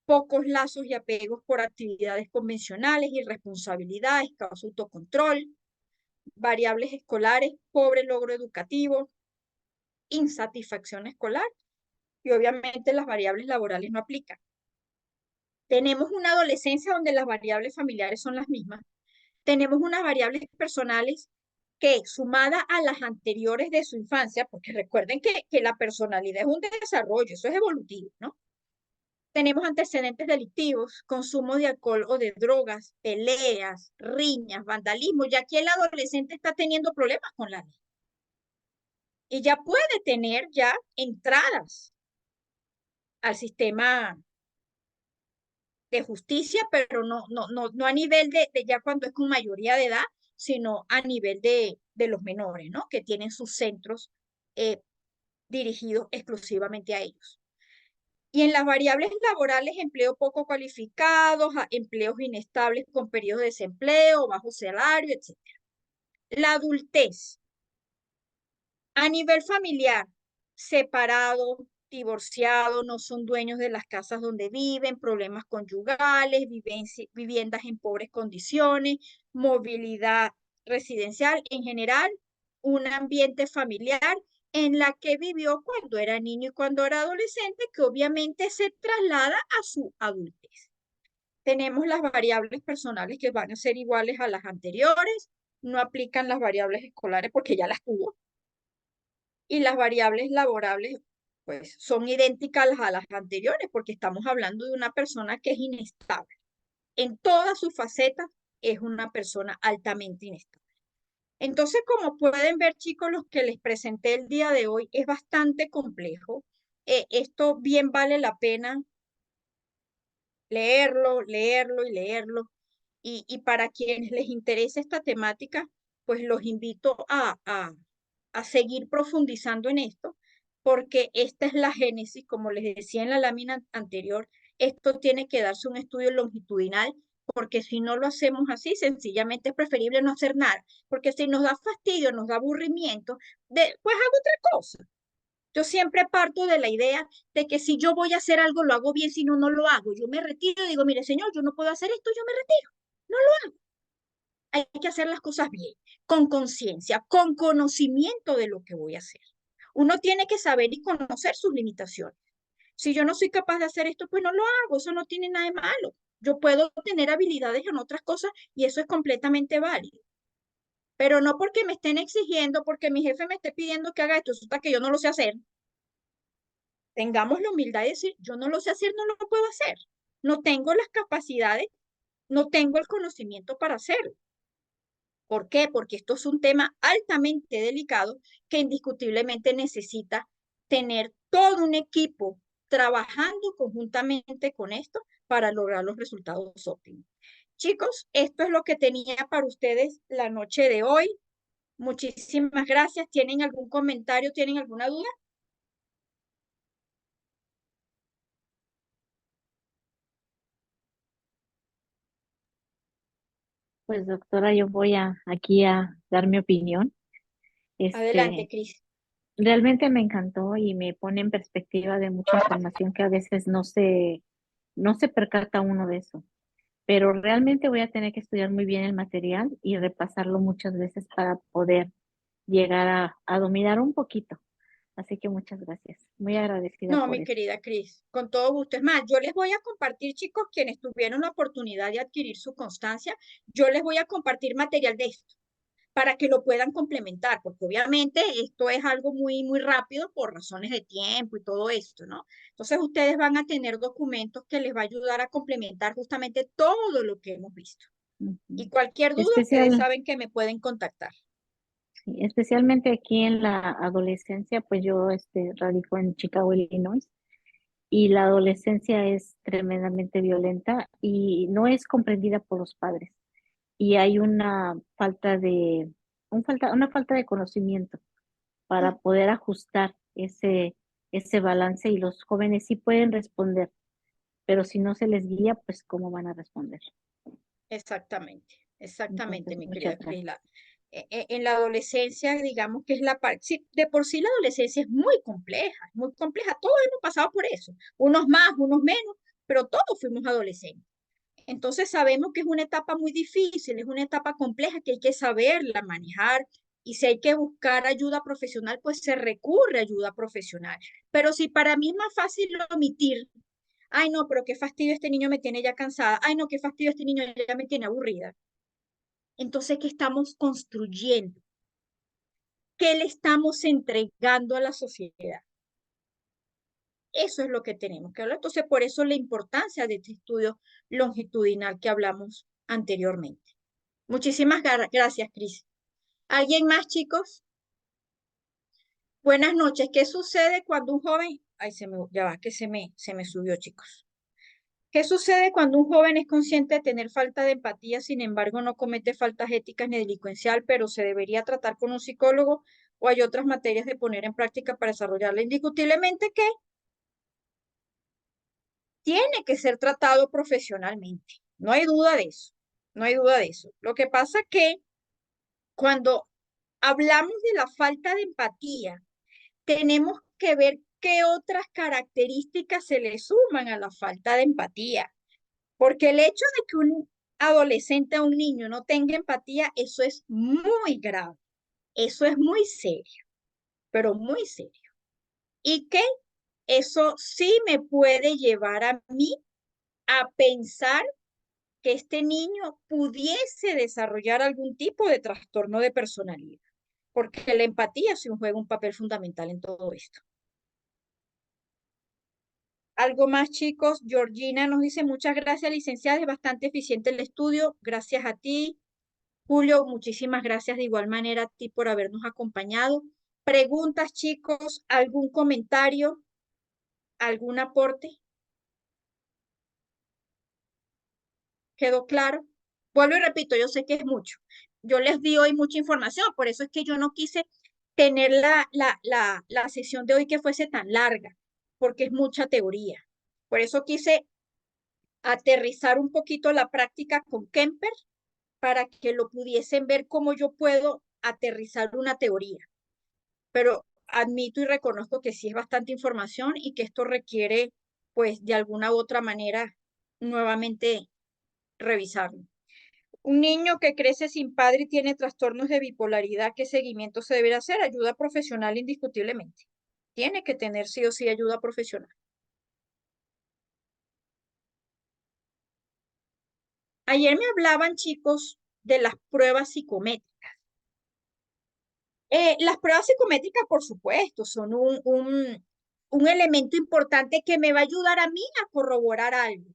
pocos lazos y apegos por actividades convencionales, irresponsabilidad, escaso autocontrol, variables escolares, pobre logro educativo, insatisfacción escolar y obviamente las variables laborales no aplican. Tenemos una adolescencia donde las variables familiares son las mismas. Tenemos unas variables personales que, sumada a las anteriores de su infancia, porque recuerden que la personalidad es un desarrollo, eso es evolutivo, ¿no? Tenemos antecedentes delictivos, consumo de alcohol o de drogas, peleas, riñas, vandalismo, ya que el adolescente está teniendo problemas con la ley. Y ya puede tener ya entradas al sistema de justicia, pero no a nivel de ya cuando es con mayoría de edad, sino a nivel de los menores, ¿no? Que tienen sus centros dirigidos exclusivamente a ellos. Y en las variables laborales, empleo poco cualificados, empleos inestables con periodos de desempleo, bajo salario, etc. La adultez. A nivel familiar, separado, divorciado, no son dueños de las casas donde viven, problemas conyugales, viviendas en pobres condiciones, movilidad residencial, en general, un ambiente familiar en la que vivió cuando era niño y cuando era adolescente, que obviamente se traslada a su adultez. Tenemos las variables personales que van a ser iguales a las anteriores, no aplican las variables escolares porque ya las tuvo, y las variables laborables pues son idénticas a las anteriores porque estamos hablando de una persona que es inestable. En todas sus facetas es una persona altamente inestable. Entonces, como pueden ver, chicos, los que les presenté el día de hoy es bastante complejo. Esto bien vale la pena leerlo, leerlo y leerlo. Y para quienes les interese esta temática, pues los invito a seguir profundizando en esto, porque esta es la génesis, como les decía en la lámina anterior, esto tiene que darse un estudio longitudinal, porque si no lo hacemos así, sencillamente es preferible no hacer nada, porque si nos da fastidio, nos da aburrimiento, pues hago otra cosa. Yo siempre parto de la idea de que si yo voy a hacer algo, lo hago bien, si no, no lo hago. Yo me retiro y digo, mire, señor, yo no puedo hacer esto, yo me retiro. No lo hago. Hay que hacer las cosas bien, con conciencia, con conocimiento de lo que voy a hacer. Uno tiene que saber y conocer sus limitaciones. Si yo no soy capaz de hacer esto, pues no lo hago. Eso no tiene nada de malo. Yo puedo tener habilidades en otras cosas y eso es completamente válido. Pero no porque me estén exigiendo, porque mi jefe me esté pidiendo que haga esto, resulta que yo no lo sé hacer. Tengamos la humildad de decir, yo no lo sé hacer, no lo puedo hacer. No tengo las capacidades, no tengo el conocimiento para hacerlo. ¿Por qué? Porque esto es un tema altamente delicado que indiscutiblemente necesita tener todo un equipo trabajando conjuntamente con esto para lograr los resultados óptimos. Chicos, esto es lo que tenía para ustedes la noche de hoy. Muchísimas gracias. ¿Tienen algún comentario? ¿Tienen alguna duda? Pues doctora, yo voy aquí a dar mi opinión. Adelante, Este, Cris. realmente me encantó y me pone en perspectiva de mucha información que a veces no se percata uno de eso. Pero realmente voy a tener que estudiar muy bien el material y repasarlo muchas veces para poder llegar a dominar un poquito. Así que muchas gracias. Muy agradecida No, por mi eso. querida Cris, con todo gusto. Es más, yo les voy a compartir, chicos, quienes tuvieron la oportunidad de adquirir su constancia, yo les voy a compartir material de esto para que lo puedan complementar, porque obviamente esto es algo muy rápido por razones de tiempo y todo esto, ¿no? Entonces ustedes van a tener documentos que les va a ayudar a complementar justamente todo lo que hemos visto. Y Ujú. cualquier duda, ustedes Especial, saben que me pueden contactar. sí, especialmente aquí en la adolescencia, pues yo radico en Chicago, Illinois, y la adolescencia es tremendamente violenta y no es comprendida por los padres. Y hay una falta de conocimiento para poder ajustar ese balance y los jóvenes sí pueden responder, pero si no se les guía, pues ¿cómo van a responder? Exactamente, exactamente, Entonces, mi querida muchas gracias. Cris. En la adolescencia, digamos que es la parte, de por sí la adolescencia es muy compleja, todos hemos pasado por eso, unos más, unos menos, pero todos fuimos adolescentes. Entonces sabemos que es una etapa muy difícil, es una etapa compleja que hay que saberla manejar y si hay que buscar ayuda profesional, pues se recurre a ayuda profesional. Pero si para mí es más fácil omitir, ay no, pero qué fastidio este niño me tiene ya cansada, ay no, qué fastidio este niño ya me tiene aburrida. Entonces, ¿qué estamos construyendo? ¿Qué le estamos entregando a la sociedad? Eso es lo que tenemos que hablar. Entonces, por eso la importancia de este estudio longitudinal que hablamos anteriormente. Muchísimas gracias, Cris. ¿Alguien más, chicos? Buenas noches. ¿Qué sucede cuando un joven... Ay, ya va, que se me subió, chicos. ¿Qué sucede cuando un joven es consciente de tener falta de empatía, sin embargo no comete faltas éticas ni delincuencial, pero se debería tratar con un psicólogo o hay otras materias de poner en práctica para desarrollarla? Indiscutiblemente que tiene que ser tratado profesionalmente. No hay duda de eso. No hay duda de eso. Lo que pasa que cuando hablamos de la falta de empatía, tenemos que ver qué otras características se le suman a la falta de empatía. Porque el hecho de que un adolescente o un niño no tenga empatía, eso es muy grave. Eso es muy serio, pero muy serio. Y que eso sí me puede llevar a mí a pensar que este niño pudiese desarrollar algún tipo de trastorno de personalidad, porque la empatía sí juega un papel fundamental en todo esto. Algo más, chicos. Georgina nos dice, muchas gracias, licenciada, es bastante eficiente el estudio. Gracias a ti. Julio, muchísimas gracias de igual manera a ti por habernos acompañado. Preguntas, chicos, algún comentario, algún aporte. ¿Quedó claro? Vuelvo y repito, yo sé que es mucho. Yo les di hoy mucha información, por eso es que yo no quise tener la sesión de hoy que fuese tan larga, porque es mucha teoría. Por eso quise aterrizar un poquito la práctica con Kemper para que lo pudiesen ver cómo yo puedo aterrizar una teoría. Pero admito y reconozco que sí es bastante información y que esto requiere, pues, de alguna u otra manera, nuevamente revisarlo. Un niño que crece sin padre y tiene trastornos de bipolaridad, ¿qué seguimiento se debería hacer? Ayuda profesional indiscutiblemente. Tiene que tener sí o sí ayuda profesional. Ayer me hablaban, chicos, de las pruebas psicométricas. Las pruebas psicométricas, por supuesto, son un elemento importante que me va a ayudar a mí a corroborar algo.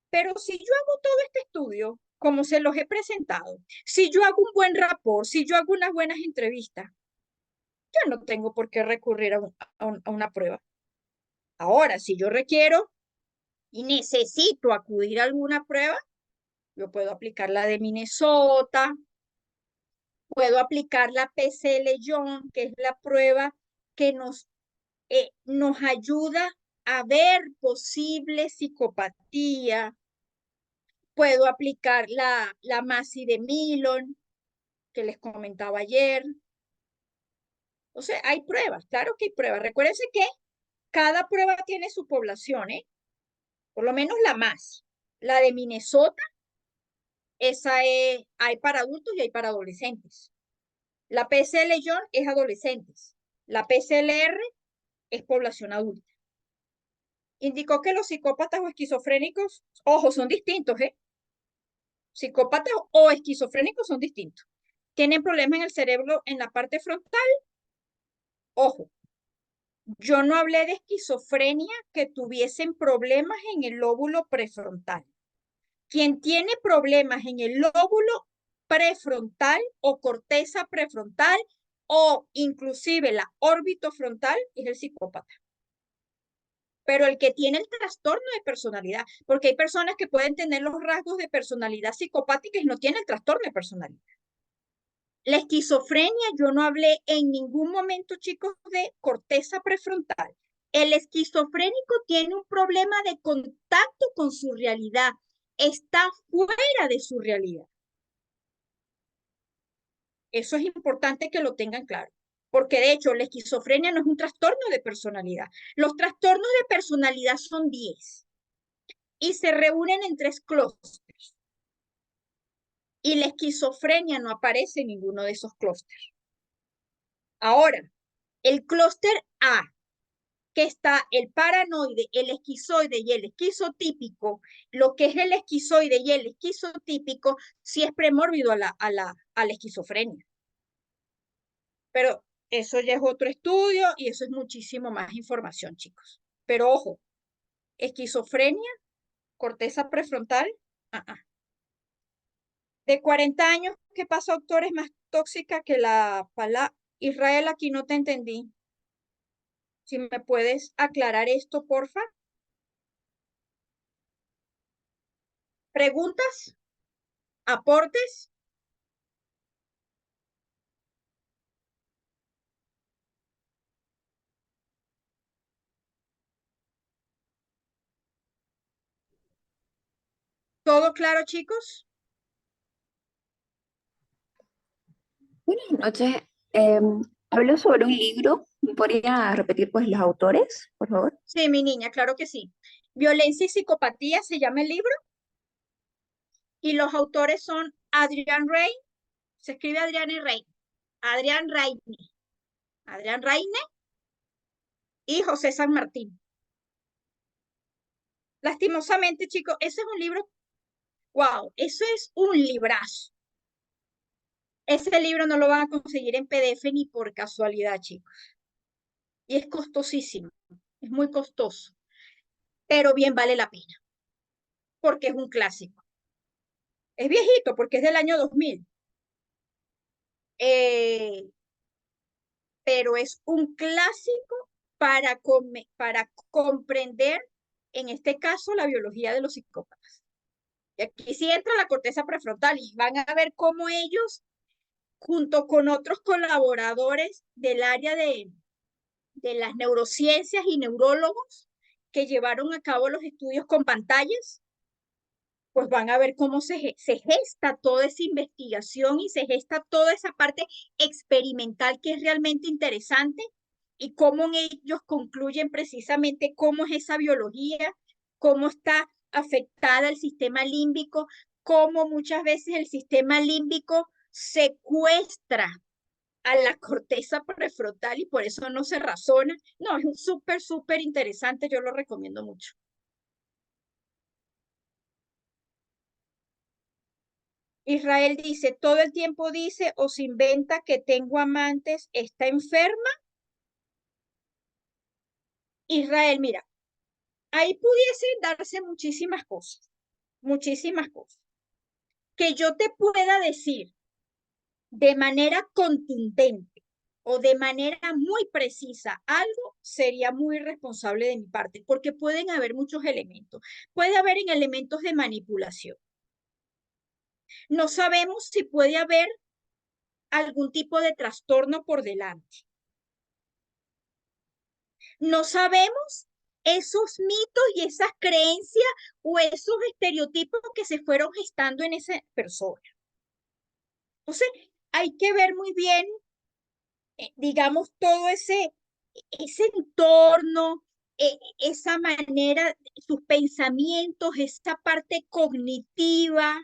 Pero si yo hago todo este estudio, como se los he presentado, si yo hago un buen rapport, si yo hago unas buenas entrevistas, yo no tengo por qué recurrir a una prueba. Ahora, si yo requiero y necesito acudir a alguna prueba, yo puedo aplicar la de Minnesota, puedo aplicar la PCL-Young, que es la prueba que nos ayuda a ver posible psicopatía. Puedo aplicar la MASI de Milon, que les comentaba ayer. O sea, hay pruebas, claro que hay pruebas. Recuérdense que cada prueba tiene su población, ¿eh? Por lo menos la MASI. La de Minnesota, hay para adultos y hay para adolescentes. La PCL-Young es adolescentes. La PCLR es población adulta. Indicó que los psicópatas o esquizofrénicos, ojo, son distintos, ¿eh? Psicópatas o esquizofrénicos son distintos. Tienen problemas en el cerebro en la parte frontal. Ojo, yo no hablé de esquizofrenia que tuviesen problemas en el lóbulo prefrontal. Quien tiene problemas en el lóbulo prefrontal o corteza prefrontal o inclusive la órbita frontal es el psicópata. Pero el que tiene el trastorno de personalidad, porque hay personas que pueden tener los rasgos de personalidad psicopática y no tienen el trastorno de personalidad. La esquizofrenia, yo no hablé en ningún momento, chicos, de corteza prefrontal. El esquizofrénico tiene un problema de contacto con su realidad, está fuera de su realidad. Eso es importante que lo tengan claro, porque de hecho la esquizofrenia no es un trastorno de personalidad. Los trastornos de personalidad son 10 y se reúnen en 3 clústeres. Y la esquizofrenia no aparece en ninguno de esos clústeres. Ahora, el clúster A, que está el paranoide, el esquizoide y el esquizotípico, lo que es el esquizoide y el esquizotípico, sí es premórbido a la esquizofrenia. Pero eso ya es otro estudio y eso es muchísimo más información, chicos. Pero ojo, esquizofrenia, corteza prefrontal, De 40 años, ¿qué pasa, doctor? Es más tóxica que la pala. Israel, aquí no te entendí. Si me puedes aclarar esto, porfa. ¿Preguntas? ¿Aportes? ¿Todo claro, chicos? Buenas noches. Habló sobre un libro. ¿Me ¿Podría repetir pues los autores, por favor? Sí, mi niña, claro que sí. Violencia y psicopatía se llama el libro y los autores son Adrián Rey, se escribe Adrián y Rey, Adrián Raine y José San Martín. Lastimosamente, chicos, ese es un libro, wow, eso es un librazo. Ese libro no lo van a conseguir en PDF ni por casualidad, chicos. Y es costosísimo, es muy costoso, pero bien vale la pena, porque es un clásico. Es viejito, porque es del año 2000. Pero es un clásico para comprender, en este caso, la biología de los psicópatas. Y aquí sí entra la corteza prefrontal y van a ver cómo ellos, junto con otros colaboradores del área de las neurociencias y neurólogos que llevaron a cabo los estudios con pantallas, pues van a ver cómo se gesta toda esa investigación y se gesta toda esa parte experimental que es realmente interesante y cómo ellos concluyen precisamente cómo es esa biología, cómo está afectada el sistema límbico, cómo muchas veces el sistema límbico secuestra a la corteza prefrontal y por eso no se razona. No, es súper, súper interesante, yo lo recomiendo mucho. Israel dice, todo el tiempo dice o se inventa que tengo amantes, está enferma. Israel, mira, ahí pudiesen darse muchísimas cosas. Que yo te pueda decir de manera contundente o de manera muy precisa algo sería muy irresponsable de mi parte, porque pueden haber muchos elementos. Puede haber en elementos de manipulación. No sabemos si puede haber algún tipo de trastorno por delante. No sabemos esos mitos y esas creencias o esos estereotipos que se fueron gestando en esa persona. Entonces, hay que ver muy bien, digamos, todo ese entorno, esa manera, sus pensamientos, esa parte cognitiva,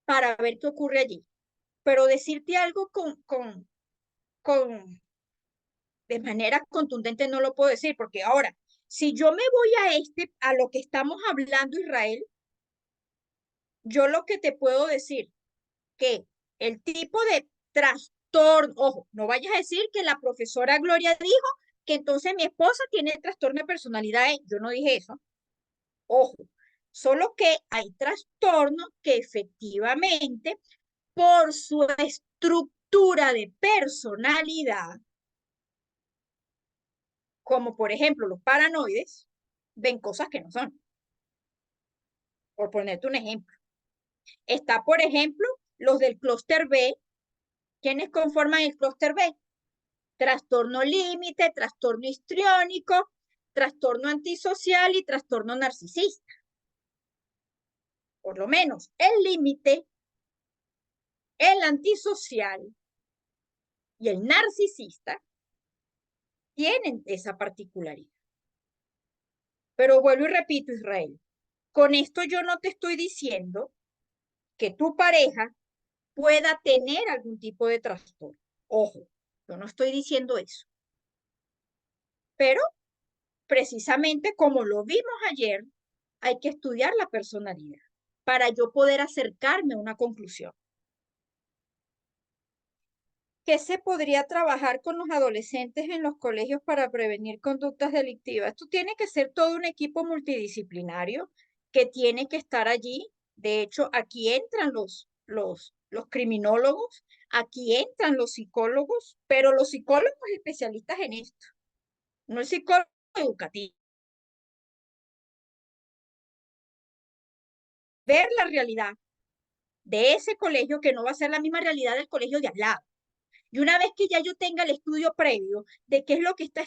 para ver qué ocurre allí. Pero decirte algo con De manera contundente no lo puedo decir, porque ahora, si yo me voy a lo que estamos hablando, Israel, yo lo que te puedo decir que el tipo de trastorno, ojo, no vayas a decir que la profesora Gloria dijo que entonces mi esposa tiene trastorno de personalidad. Yo no dije eso. Ojo, solo que hay trastornos que efectivamente por su estructura de personalidad, como por ejemplo los paranoides, ven cosas que no son. Por ponerte un ejemplo. Está, por ejemplo, los del clúster B. ¿Quiénes conforman el clúster B? Trastorno límite, trastorno histriónico, trastorno antisocial y trastorno narcisista. Por lo menos el límite, el antisocial y el narcisista tienen esa particularidad. Pero vuelvo y repito, Israel, con esto yo no te estoy diciendo que tu pareja pueda tener algún tipo de trastorno. Ojo, yo no estoy diciendo eso. Pero precisamente como lo vimos ayer, hay que estudiar la personalidad para yo poder acercarme a una conclusión. ¿Qué se podría trabajar con los adolescentes en los colegios para prevenir conductas delictivas? Esto tiene que ser todo un equipo multidisciplinario que tiene que estar allí. De hecho, aquí entran los criminólogos, aquí entran los psicólogos, pero los psicólogos especialistas en esto, no el psicólogo educativo. Ver la realidad de ese colegio que no va a ser la misma realidad del colegio de al lado. Y una vez que ya yo tenga el estudio previo de qué es lo que está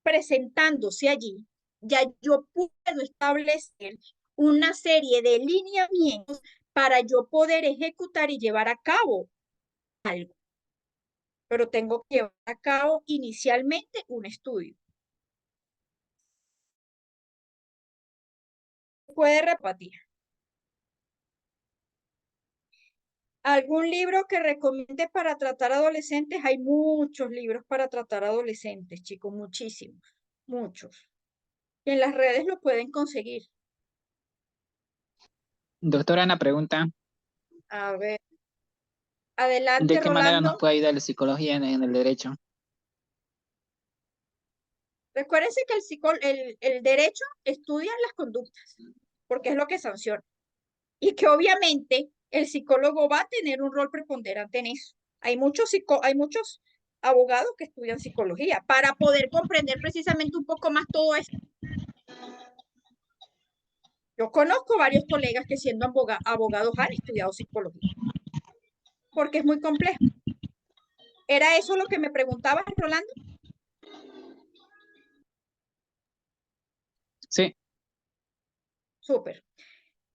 presentándose allí, ya yo puedo establecer una serie de lineamientos para yo poder ejecutar y llevar a cabo algo. Pero tengo que llevar a cabo inicialmente un estudio. Puede repetir. ¿Algún libro que recomiende para tratar adolescentes? Hay muchos libros para tratar adolescentes, chicos, muchísimos, muchos. Y en las redes lo pueden conseguir. Doctora, una pregunta. A ver. ¿De Adelante, qué manera nos Rolando. puede ayudar la psicología en el derecho? Recuérdense que el derecho estudia las conductas, porque es lo que sanciona. Y que obviamente el psicólogo va a tener un rol preponderante en eso. Hay muchos abogados que estudian psicología para poder comprender precisamente un poco más todo esto. Yo conozco varios colegas que siendo abogados han estudiado psicología, porque es muy complejo. ¿Era eso lo que me preguntabas, Rolando? Sí. Súper.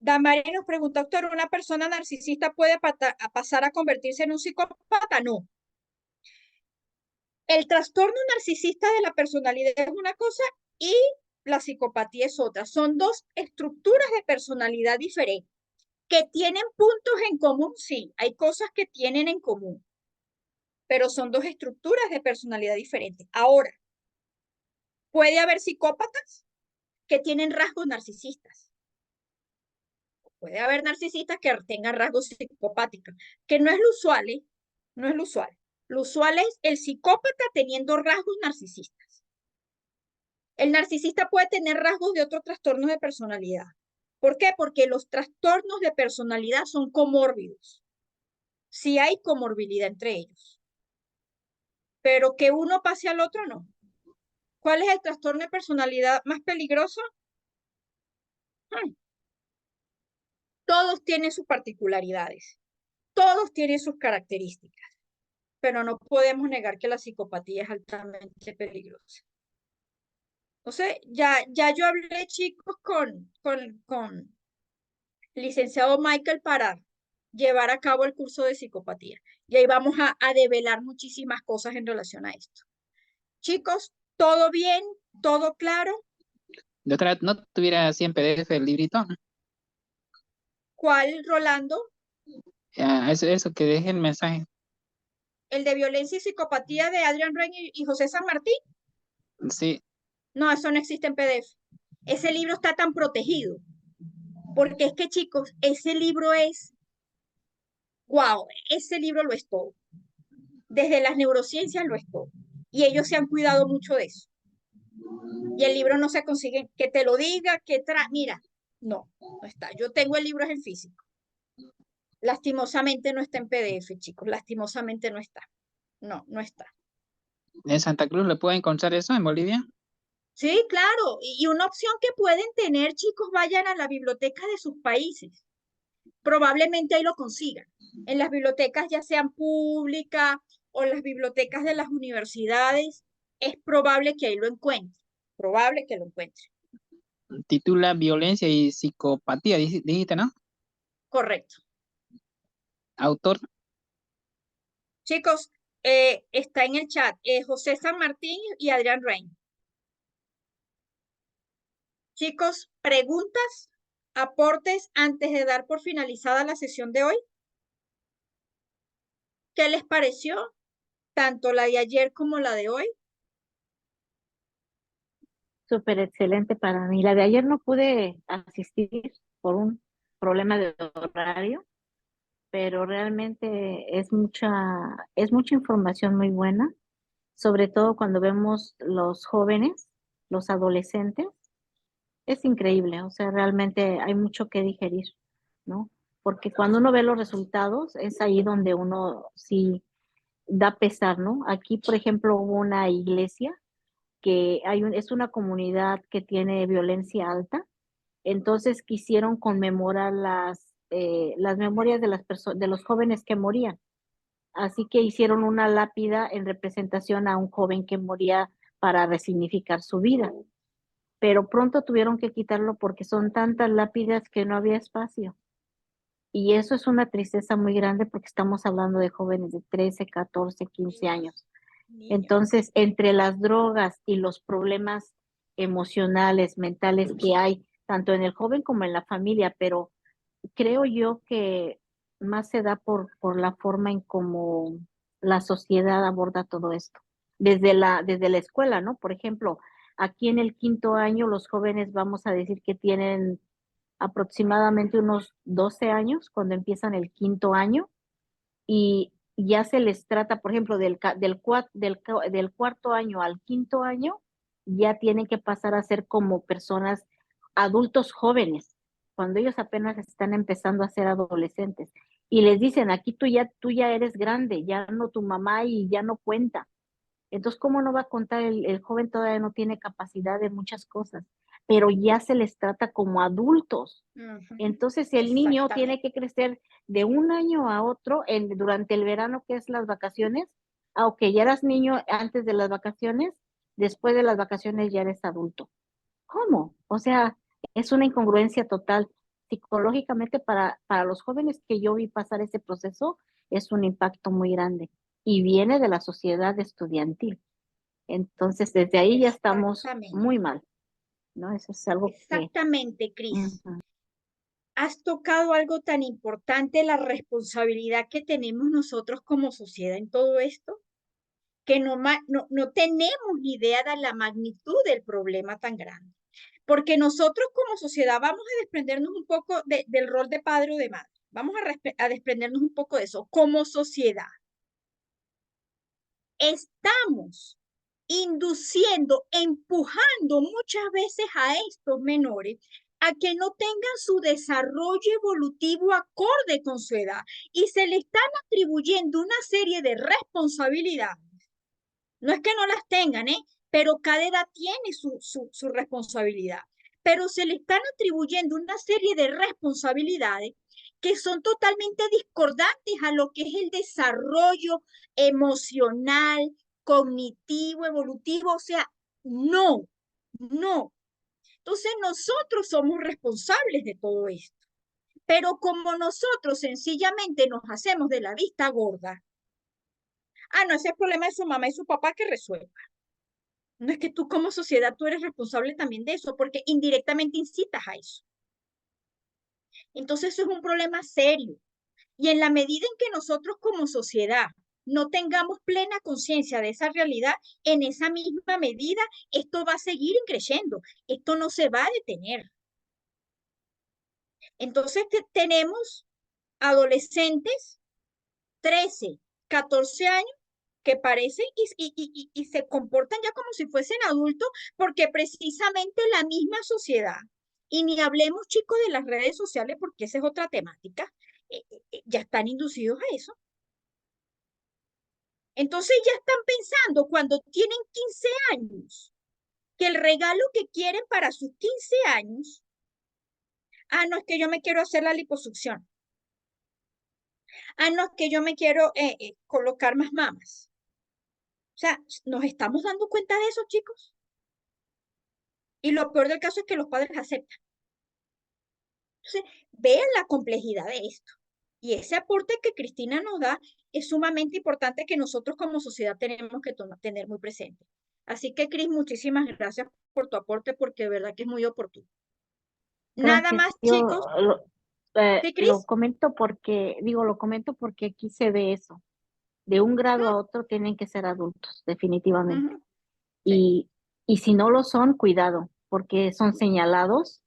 Damari nos pregunta, doctor, ¿una persona narcisista puede pasar a convertirse en un psicópata? No. El trastorno narcisista de la personalidad es una cosa y la psicopatía es otra. Son dos estructuras de personalidad diferentes que tienen puntos en común, sí, hay cosas que tienen en común, pero son dos estructuras de personalidad diferentes. Ahora, puede haber psicópatas que tienen rasgos narcisistas. Puede haber narcisistas que tengan rasgos psicopáticos, que no es lo usual, ¿eh? No es lo usual. Lo usual es el psicópata teniendo rasgos narcisistas. El narcisista puede tener rasgos de otros trastornos de personalidad. ¿Por qué? Porque los trastornos de personalidad son comórbidos. Sí hay comorbilidad entre ellos. Pero que uno pase al otro, no. ¿Cuál es el trastorno de personalidad más peligroso? Todos tienen sus particularidades. Todos tienen sus características. Pero no podemos negar que la psicopatía es altamente peligrosa. Entonces, ya yo hablé, chicos, con licenciado Michael para llevar a cabo el curso de psicopatía. Y ahí vamos a develar muchísimas cosas en relación a esto. Chicos, ¿todo bien? ¿Todo claro? Doctora, ¿no tuviera así en PDF el librito? ¿Cuál, Rolando? Eso, que deje el mensaje. El de violencia y psicopatía de Adrian Rain y José San Martín. Sí, No, eso no existe en PDF. Ese libro está tan protegido. Porque es que, chicos, ese libro es, wow, ese libro lo es todo. Desde las neurociencias lo es todo. Y ellos se han cuidado mucho de eso. Y el libro no se consigue, que te lo diga, mira, no está. Yo tengo el libro en físico. Lastimosamente no está en PDF, chicos, lastimosamente no está. No, no está. en Santa Cruz le puede encontrar eso en Bolivia. Sí, claro. Y una opción que pueden tener, chicos, vayan a la biblioteca de sus países. Probablemente ahí lo consigan. En las bibliotecas, ya sean públicas o las bibliotecas de las universidades, es probable que ahí lo encuentren. Probable que lo encuentren. Titula Violencia y Psicopatía, dijiste, ¿no? Correcto. Autor. Chicos, está en el chat José San Martín y Adrián Rain. Chicos, preguntas, aportes antes de dar por finalizada la sesión de hoy. ¿Qué les pareció? Tanto la de ayer como la de hoy. Súper excelente para mí. La de ayer no pude asistir por un problema de horario, pero realmente es mucha información muy buena, sobre todo cuando vemos los jóvenes, los adolescentes. Es increíble, o sea, realmente hay mucho que digerir, ¿no? Porque cuando uno ve los resultados, es ahí donde uno sí da pesar, ¿no? Aquí, por ejemplo, hubo una iglesia que es una comunidad que tiene violencia alta, entonces quisieron conmemorar las memorias de de los jóvenes que morían. Así que hicieron una lápida en representación a un joven que moría para resignificar su vida. Pero pronto tuvieron que quitarlo porque son tantas lápidas que no había espacio. Y eso es una tristeza muy grande porque estamos hablando de jóvenes de 13, 14, 15 años. Niños. Entonces, entre las drogas y los problemas emocionales, mentales que hay, tanto en el joven como en la familia, pero creo yo que más se da por la forma en cómo la sociedad aborda todo esto. Desde la escuela, ¿no? Por ejemplo, aquí en el 5.º año los jóvenes vamos a decir que tienen aproximadamente unos 12 años cuando empiezan el 5.º año y ya se les trata, por ejemplo, del 4.º año al 5.º año, ya tienen que pasar a ser como personas, adultos jóvenes, cuando ellos apenas están empezando a ser adolescentes. Y les dicen, aquí tú ya eres grande, ya no tu mamá y ya no cuenta. Entonces, ¿cómo no va a contar? El joven todavía no tiene capacidad de muchas cosas, pero ya se les trata como adultos. Ujú. Entonces, el niño tiene Exactamente. que crecer de un año a otro durante el verano, que es las vacaciones. Aunque ya eras niño antes de las vacaciones, después de las vacaciones ya eres adulto. ¿Cómo? O sea, es una incongruencia total. Psicológicamente para los jóvenes que yo vi pasar ese proceso, es un impacto muy grande y viene de la sociedad estudiantil. Entonces, desde ahí ya estamos Exactamente. muy mal, ¿no? Eso es algo que... Exactamente, Cris. Ujú. Has tocado algo tan importante, la responsabilidad que tenemos nosotros como sociedad en todo esto, que no tenemos ni idea de la magnitud del problema tan grande. Porque nosotros como sociedad vamos a desprendernos un poco del rol de padre o de madre. Vamos a desprendernos un poco de eso. Como sociedad, estamos induciendo, empujando muchas veces a estos menores a que no tengan su desarrollo evolutivo acorde con su edad y se le están atribuyendo una serie de responsabilidades. No es que no las tengan, pero cada edad tiene su responsabilidad. Pero se le están atribuyendo una serie de responsabilidades que son totalmente discordantes a lo que es el desarrollo emocional, cognitivo, evolutivo. O sea, no, no. Entonces nosotros somos responsables de todo esto. Pero como nosotros sencillamente nos hacemos de la vista gorda, no, ese es el problema de su mamá y su papá que resuelva. No es que tú como sociedad tú eres responsable también de eso, porque indirectamente incitas a eso. Entonces eso es un problema serio. Y en la medida en que nosotros como sociedad no tengamos plena conciencia de esa realidad, en esa misma medida, esto va a seguir creciendo. Esto no se va a detener. Entonces, tenemos adolescentes, 13, 14 años, que parecen y se comportan ya como si fuesen adultos, porque precisamente la misma sociedad, y ni hablemos, chicos, de las redes sociales, porque esa es otra temática, ya están inducidos a eso. Entonces ya están pensando cuando tienen 15 años, que el regalo que quieren para sus 15 años, no es que yo me quiero hacer la liposucción, no es que yo me quiero colocar más mamas. O sea, ¿nos estamos dando cuenta de eso, chicos? Y lo peor del caso es que los padres aceptan. Entonces, vean la complejidad de esto. Y ese aporte que Cristina nos da es sumamente importante, que nosotros como sociedad tenemos que tener muy presente. Así que, Cris, muchísimas gracias por tu aporte, porque de verdad que es muy oportuno. Nada Gracias. más, Yo chicos. ¿Sí, lo Cris? comento porque, lo comento porque aquí se ve eso. De un grado a otro tienen que ser adultos, definitivamente. Ujú, sí. Y si no lo son, cuidado, porque son señalados.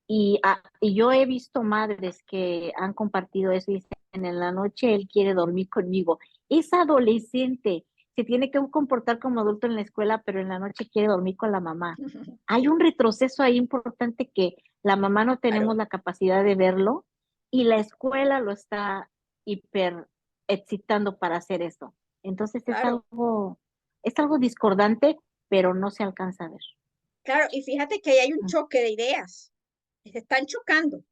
Y yo he visto madres que han compartido eso y dicen, en la noche él quiere dormir conmigo. Es adolescente, se tiene que comportar como adulto en la escuela, pero en la noche quiere dormir con la mamá. Hay un retroceso ahí importante que la mamá no tenemos Claro, la capacidad de verlo y la escuela lo está hiper excitando para hacer eso. Entonces claro. es algo discordante, pero no se alcanza a ver. Claro, y fíjate que ahí hay un Mm. choque de ideas. Se están chocando.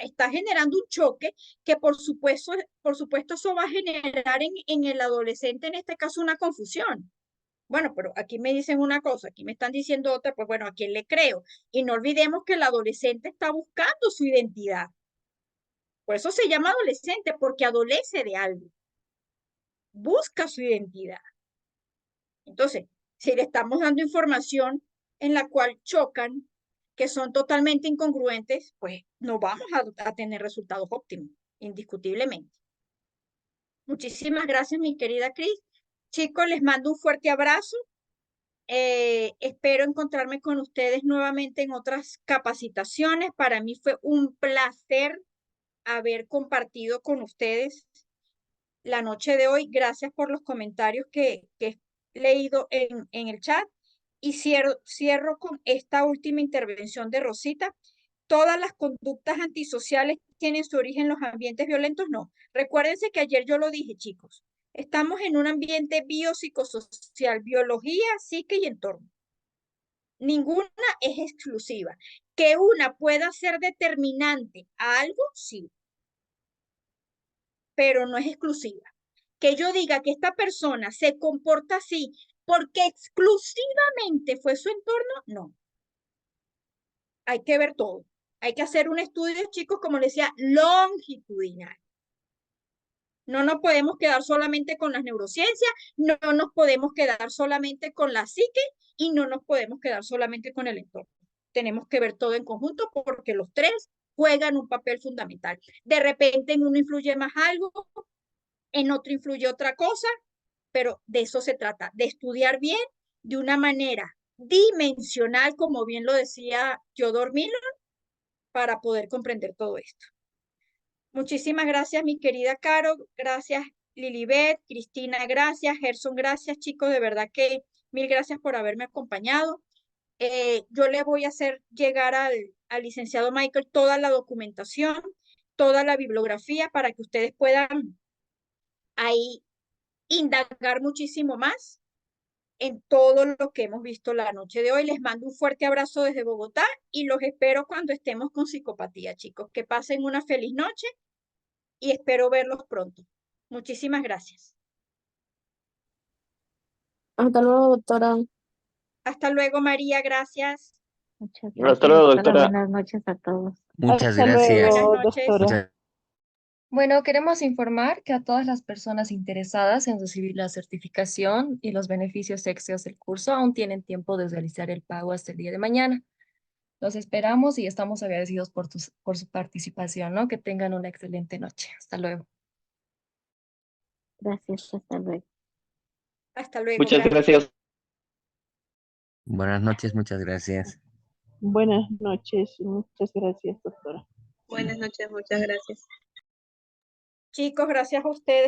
Está generando un choque que por supuesto eso va a generar en el adolescente, en este caso, una confusión. Bueno, pero aquí me dicen una cosa, aquí me están diciendo otra, pues bueno, ¿a quién le creo? Y no olvidemos que el adolescente está buscando su identidad. Por eso se llama adolescente, porque adolece de algo, busca su identidad. Entonces, si le estamos dando información en la cual chocan, que son totalmente incongruentes, pues no vamos a tener resultados óptimos, indiscutiblemente. Muchísimas gracias, mi querida Cris. Chicos, les mando un fuerte abrazo. Espero encontrarme con ustedes nuevamente en otras capacitaciones. Para mí fue un placer haber compartido con ustedes la noche de hoy. Gracias por los comentarios que he leído en el chat. Y cierro con esta última intervención de Rosita. ¿Todas las conductas antisociales tienen su origen en los ambientes violentos? No. Recuérdense que ayer yo lo dije, chicos. Estamos en un ambiente biopsicosocial, biología, psique y entorno. Ninguna es exclusiva. Que una pueda ser determinante a algo, sí, pero no es exclusiva. Que yo diga que esta persona se comporta así porque exclusivamente fue su entorno, no. Hay que ver todo. Hay que hacer un estudio, chicos, como les decía, longitudinal. No nos podemos quedar solamente con las neurociencias, no nos podemos quedar solamente con la psique y no nos podemos quedar solamente con el entorno. Tenemos que ver todo en conjunto, porque los tres juegan un papel fundamental. De repente en uno influye más algo, en otro influye otra cosa, pero de eso se trata, de estudiar bien de una manera dimensional, como bien lo decía Theodore Miller, para poder comprender todo esto. Muchísimas gracias, mi querida Caro. Gracias, Lilibet. Cristina, gracias. Gerson, gracias, chicos. De verdad que mil gracias por haberme acompañado. Yo le voy a hacer llegar al licenciado Michael toda la documentación, toda la bibliografía, para que ustedes puedan ahí indagar muchísimo más en todo lo que hemos visto la noche de hoy. Les mando un fuerte abrazo desde Bogotá y los espero cuando estemos con psicopatía, chicos. Que pasen una feliz noche y espero verlos pronto. Muchísimas gracias. Hasta luego, doctora. Hasta luego, María. Gracias. Muchas Hasta gracias, luego, doctora. doctora. Buenas noches a todos. Muchas Hasta gracias. Buenas luego, noches. doctora. Muchas- Bueno, queremos informar que a todas las personas interesadas en recibir la certificación y los beneficios extras del curso aún tienen tiempo de realizar el pago hasta el día de mañana. Los esperamos y estamos agradecidos por su participación, ¿no? Que tengan una excelente noche. Hasta luego. Gracias, hasta luego. Hasta luego. Muchas gracias. Buenas noches, muchas gracias. Buenas noches, muchas gracias, doctora. Buenas noches, muchas gracias. Chicos, gracias a ustedes.